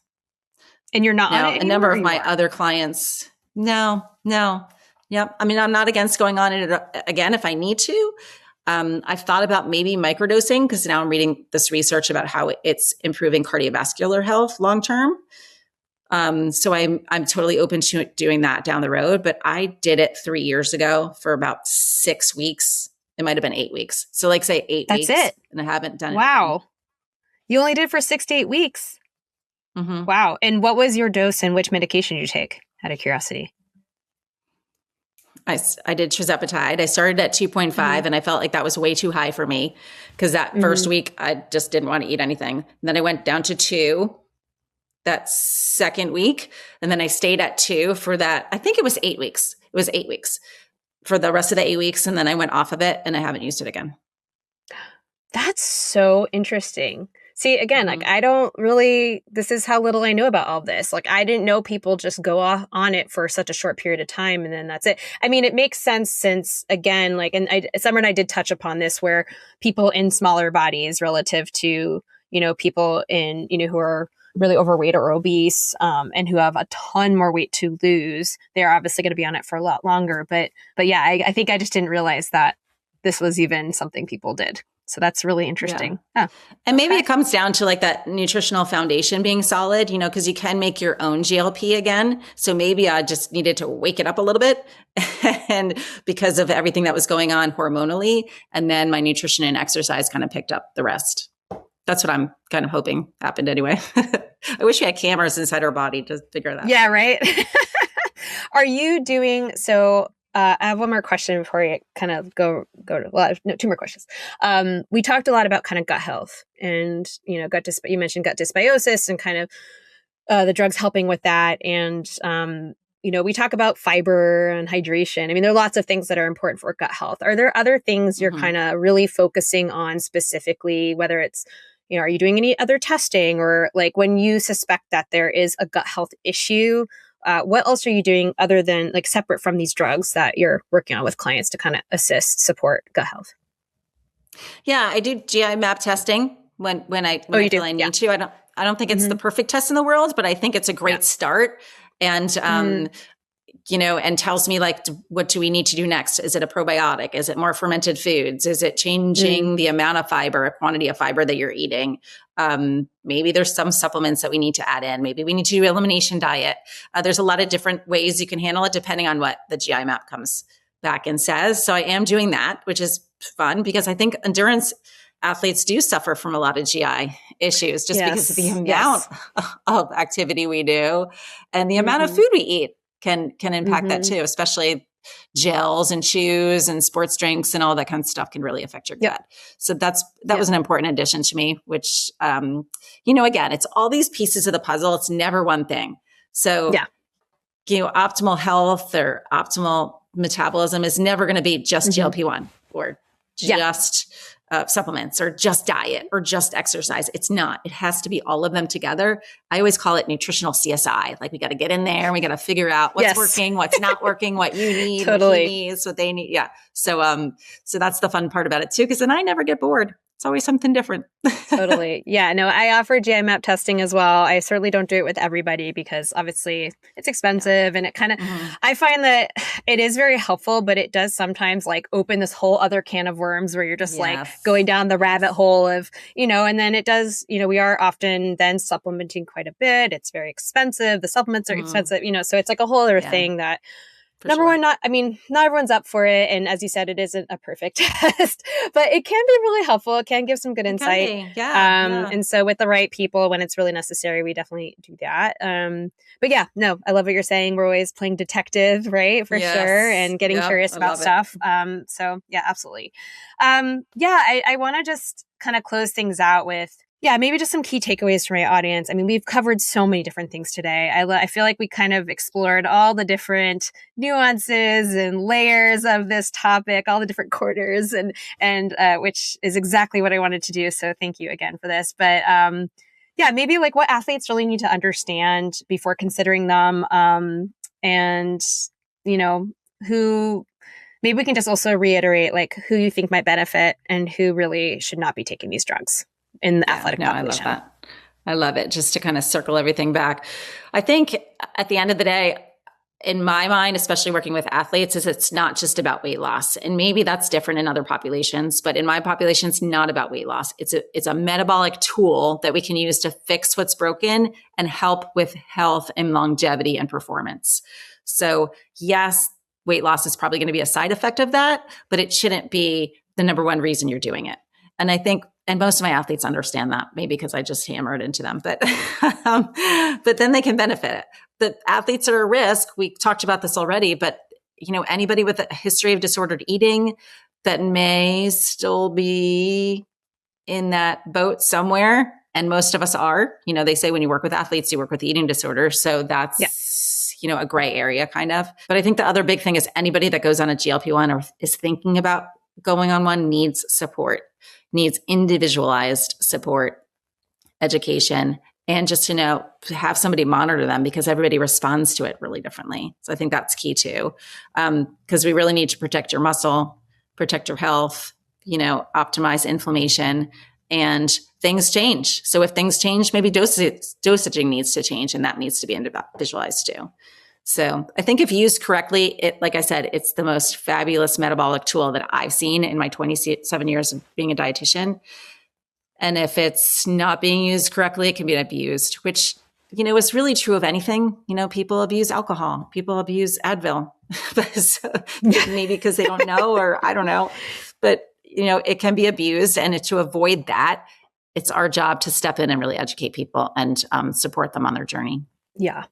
And you're not on it anymore? A number of my other clients, no. Yep. I mean, I'm not against going on it again if I need to. I've thought about maybe microdosing, because now I'm reading this research about how it's improving cardiovascular health long-term. So I'm totally open to doing that down the road, but I did it 3 years ago for about 6 weeks. It might've been 8 weeks. So say 8 weeks. That's it. And I haven't done it. Wow. You only did it for 6 to 8 weeks. Mm-hmm. Wow. And what was your dose and which medication did you take, out of curiosity? I did tirzepatide. I started at 2.5 and I felt like that was way too high for me because that first week I just didn't want to eat anything. And then I went down to 2 that second week. And then I stayed at 2 for that. I think it was 8 weeks. It was 8 weeks for the rest of the 8 weeks. And then I went off of it and I haven't used it again. That's so interesting. See, again, like this is how little I know about all this. Like I didn't know people just go off on it for such a short period of time and then that's it. I mean, it makes sense since again, like, and Summer and I did touch upon this where people in smaller bodies relative to, people in, who are really overweight or obese, and who have a ton more weight to lose, they're obviously going to be on it for a lot longer. But yeah, I think I just didn't realize that this was even something people did. So that's really interesting. Yeah. Oh, and maybe it comes down to like that nutritional foundation being solid, because you can make your own GLP again. So maybe I just needed to wake it up a little bit and because of everything that was going on hormonally. And then my nutrition and exercise kind of picked up the rest. That's what I'm kind of hoping happened anyway. I wish we had cameras inside our body to figure that out. Yeah, right. Are you doing so? I have one more question before we kind of go to, well, no, 2 more questions. We talked a lot about kind of gut health and, you mentioned gut dysbiosis and kind of the drugs helping with that. And, we talk about fiber and hydration. I mean, there are lots of things that are important for gut health. Are there other things you're kind of really focusing on specifically, whether it's, are you doing any other testing or like when you suspect that there is a gut health issue? What else are you doing other than like separate from these drugs that you're working on with clients to kind of support gut health? Yeah, I do GI map testing when I feel I need to. I don't think it's the perfect test in the world, but I think it's a great start. And and tells me like, what do we need to do next? Is it a probiotic? Is it more fermented foods? Is it changing the amount of fiber, quantity of fiber that you're eating? Maybe there's some supplements that we need to add in. Maybe we need to do elimination diet. There's a lot of different ways you can handle it depending on what the GI map comes back and says. So I am doing that, which is fun because I think endurance athletes do suffer from a lot of GI issues just because of the amount of activity we do and the amount of food we eat can impact that too, especially gels and chews and sports drinks and all that kind of stuff can really affect your gut. So that was an important addition to me, which, again, it's all these pieces of the puzzle. It's never one thing. So, optimal health or optimal metabolism is never going to be just GLP-1 or just supplements or just diet or just exercise. It's not. It has to be all of them together. I always call it nutritional CSI. Like we got to get in there and we got to figure out what's working, what's not working, what you need, what he needs, what they need. Yeah. So that's the fun part about it too, because then I never get bored. It's always something different. Totally. Yeah, no, I offer GI map testing as well. I certainly don't do it with everybody because obviously it's expensive and it kind of, I find that it is very helpful, but it does sometimes like open this whole other can of worms where you're just like going down the rabbit hole of, and then it does, we are often then supplementing quite a bit. It's very expensive. The supplements are expensive, so it's like a whole other thing that Number one, not everyone's up for it. And as you said, it isn't a perfect test, but it can be really helpful. It can give some good insight. And so with the right people, when it's really necessary, we definitely do that. But yeah, no, I love what you're saying. We're always playing detective, right? For sure. And getting curious about stuff. So yeah, absolutely. I want to just kind of close things out with, maybe just some key takeaways for my audience. I mean, we've covered so many different things today. I feel like we kind of explored all the different nuances and layers of this topic, all the different quarters, and which is exactly what I wanted to do. So thank you again for this. But maybe like what athletes really need to understand before considering them, and who. Maybe we can just also reiterate like who you think might benefit and who really should not be taking these drugs in the athletic population. I love that. I love it. Just to kind of circle everything back. I think at the end of the day, in my mind, especially working with athletes, is it's not just about weight loss. And maybe that's different in other populations, but in my population, it's not about weight loss. It's a metabolic tool that we can use to fix what's broken and help with health and longevity and performance. So yes, weight loss is probably going to be a side effect of that, but it shouldn't be the number one reason you're doing it. And I think, and most of my athletes understand that, maybe because I just hammer it into them, but then they can benefit it. The athletes are at risk. We talked about this already, but anybody with a history of disordered eating that may still be in that boat somewhere. And most of us are, they say when you work with athletes, you work with eating disorders. So that's, a gray area kind of. But I think the other big thing is anybody that goes on a GLP-1 or is thinking about going on one needs support, needs individualized support, education, and just to have somebody monitor them because everybody responds to it really differently. So I think that's key too, because we really need to protect your muscle, protect your health, optimize inflammation, and things change. So if things change, maybe dosaging needs to change, and that needs to be individualized too. So I think if used correctly, like I said, it's the most fabulous metabolic tool that I've seen in my 27 years of being a dietitian. And if it's not being used correctly, it can be abused, which, is really true of anything. People abuse alcohol, people abuse Advil, maybe because they don't know, or I don't know, but it can be abused. And to avoid that, it's our job to step in and really educate people and support them on their journey. Yeah.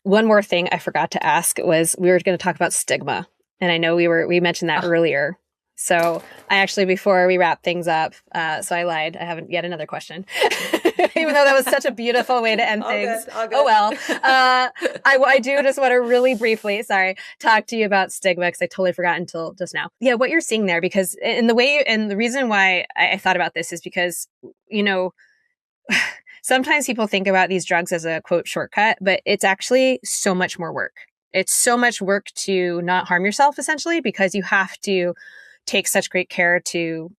One more thing I forgot to ask was we were going to talk about stigma. And I know we mentioned that earlier. So I actually, before we wrap things up, so I lied. I haven't yet another question, even though that was such a beautiful way to end things. All good. Oh, well. I do just want to really briefly, talk to you about stigma because I totally forgot until just now. Yeah, what you're seeing there, because in the way, and the reason why I thought about this is because, sometimes people think about these drugs as a quote shortcut, but it's actually so much more work. It's so much work to not harm yourself, essentially, because you have to take such great care to,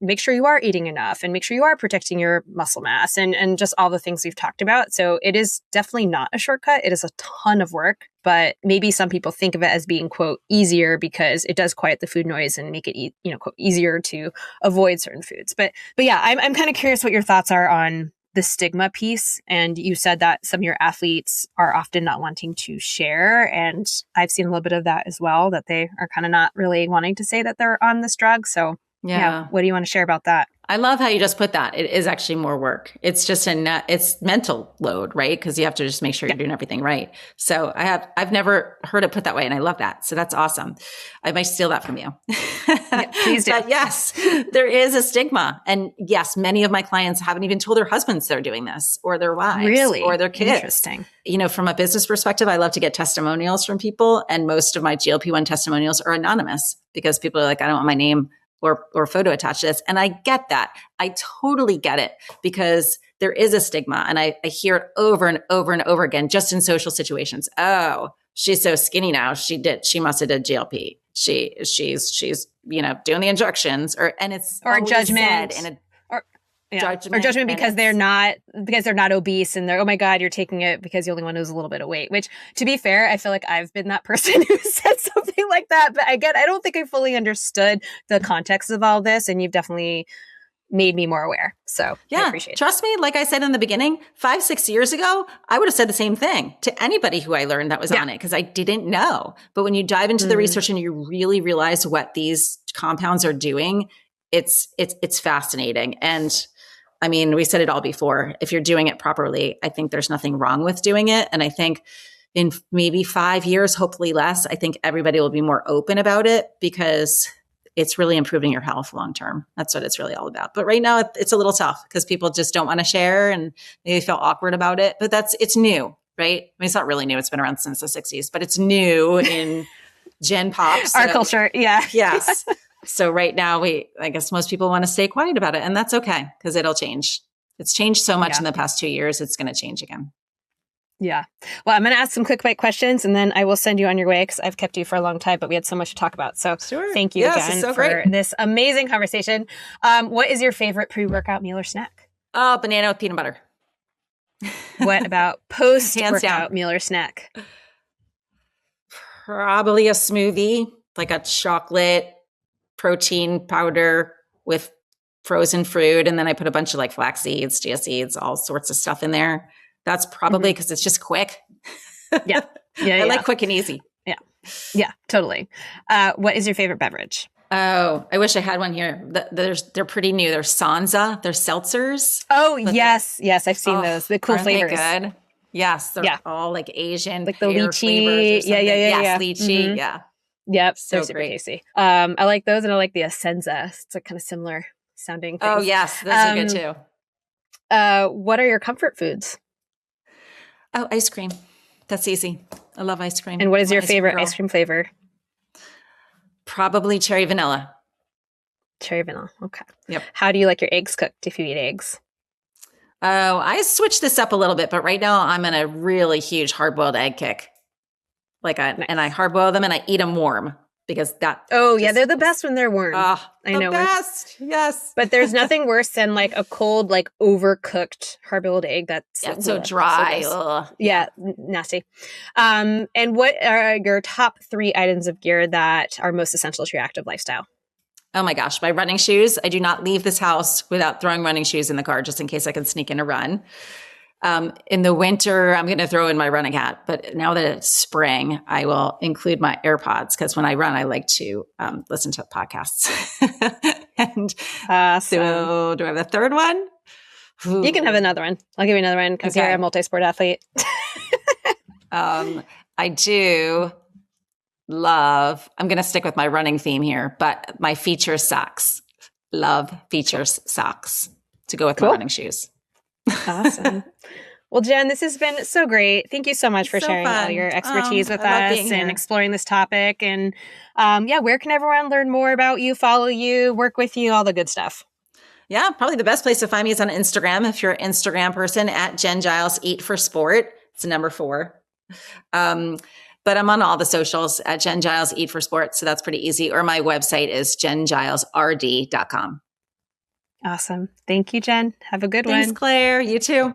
make sure you are eating enough and make sure you are protecting your muscle mass and just all the things we've talked about. So it is definitely not a shortcut. It is a ton of work, but maybe some people think of it as being, quote, easier because it does quiet the food noise and make it, quote, easier to avoid certain foods. But yeah, I'm kind of curious what your thoughts are on the stigma piece. And you said that some of your athletes are often not wanting to share. And I've seen a little bit of that as well, that they are kind of not really wanting to say that they're on this drug. So yeah, what do you want to share about that? I love how you just put that. It is actually more work. It's just it's mental load, right? Because you have to just make sure you're doing everything right. So I've never heard it put that way. And I love that. So that's awesome. I might steal that from you. Yeah, please do. But yes, there is a stigma. And yes, many of my clients haven't even told their husbands they're doing this, or their wives, really? Or their kids. Interesting. From a business perspective, I love to get testimonials from people. And most of my GLP-1 testimonials are anonymous because people are like, I don't want my name or photo attached to this. And I get that. I totally get it because there is a stigma. And I hear it over and over and over again, just in social situations. Oh, she's so skinny now. She must have did GLP. She's doing the injections or judgment. Or judgment because they're not obese and they're, oh my God, you're taking it because you only want to lose a little bit of weight, which to be fair, I feel like I've been that person who said something like that. But I don't think I fully understood the context of all this. And you've definitely made me more aware. So I appreciate it. Trust me, like I said in the beginning, 5-6 years ago, I would have said the same thing to anybody who I learned that was on it because I didn't know. But when you dive into the research and you really realize what these compounds are doing, it's fascinating. And I mean, we said it all before. If you're doing it properly, I think there's nothing wrong with doing it. And I think in maybe 5 years, hopefully less, I think everybody will be more open about it because it's really improving your health long term. That's what it's really all about. But right now, it's a little tough because people just don't want to share and they feel awkward about it. But it's new, right? I mean, it's not really new. It's been around since the 60s, but it's new in Gen Pop. Our culture, yeah. Yes. So right now, I guess most people want to stay quiet about it, and that's okay because it'll change. It's changed so much in the past 2 years. It's going to change again. Yeah. Well, I'm going to ask some quick bite questions, and then I will send you on your way because I've kept you for a long time, but we had so much to talk about. So thank you again for this amazing conversation. What is your favorite pre-workout meal or snack? Oh, banana with peanut butter. What about post-workout meal or snack? Probably a smoothie, like a chocolate protein powder with frozen fruit. And then I put a bunch of like flax seeds, chia seeds, all sorts of stuff in there. That's probably because it's just quick. Yeah. I like quick and easy. Yeah. Yeah, totally. What is your favorite beverage? Oh, I wish I had one here. They're pretty new. They're Sansa. They're seltzers. Oh, yes. Yes, I've seen those. The cool flavors. Aren't they good? Yes. They're Yeah. all like Asian, like the pear lychee. flavors or something. Yeah. Yes, lychee. Mhm. Yeah. Yep. So They're super great. tasty. I like those, and I like the Essenza. It's like kind of similar sounding Oh, things. yes. Those are good too. What are your comfort foods? Oh, ice cream. That's easy. I love ice cream. And what is I'm an your favorite girl. ice cream flavor? Probably cherry vanilla. Cherry vanilla. Okay. Yep. How do you like your eggs cooked if you eat eggs? Oh, I switched this up a little bit, but right now I'm in a really huge hard-boiled egg kick. Nice. And I hard-boil them and I eat them warm because that. Oh, yeah. They're the best when they're warm. I know. The best. Yes. But there's nothing worse than like a cold, like overcooked hard-boiled egg that's so dry. So yeah, nasty. And what are your top 3 items of gear that are most essential to your active lifestyle? Oh my gosh, my running shoes. I do not leave this house without throwing running shoes in the car just in case I can sneak in a run. In the winter, I'm going to throw in my running hat. But now that it's spring, I will include my AirPods because when I run, I like to listen to podcasts. And so do I have a third one? Ooh. You can have another one. I'll give you another one because you're a multi-sport athlete. I do love, I'm going to stick with my running theme here, but my Features socks. Love Features socks to go with my running shoes. Awesome. Well, Jen, this has been so great. Thank you so much for sharing all your expertise with us and exploring this topic. And where can everyone learn more about you, follow you, work with you, all the good stuff? Yeah, probably the best place to find me is on Instagram. If you're an Instagram person, at Jenn Giles Eat for Sport. It's number 4. But I'm on all the socials at Jenn Giles Eat for Sport. So that's pretty easy. Or my website is jengilesrd.com. Awesome. Thank you, Jen. Have a good one. Thanks, Claire. You too.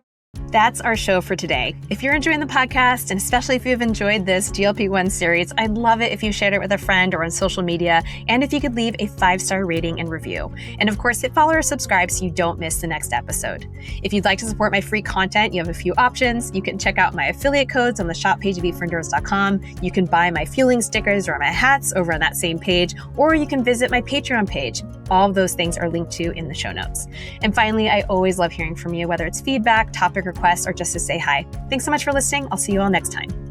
That's our show for today. If you're enjoying the podcast, and especially if you've enjoyed this GLP-1 series, I'd love it if you shared it with a friend or on social media, and if you could leave a 5-star rating and review. And of course, hit follow or subscribe so you don't miss the next episode. If you'd like to support my free content, you have a few options. You can check out my affiliate codes on the shop page of eatforendurance.com. You can buy my fueling stickers or my hats over on that same page, or you can visit my Patreon page. All of those things are linked to in the show notes. And finally, I always love hearing from you, whether it's feedback, topic requests, or just to say hi. Thanks so much for listening. I'll see you all next time.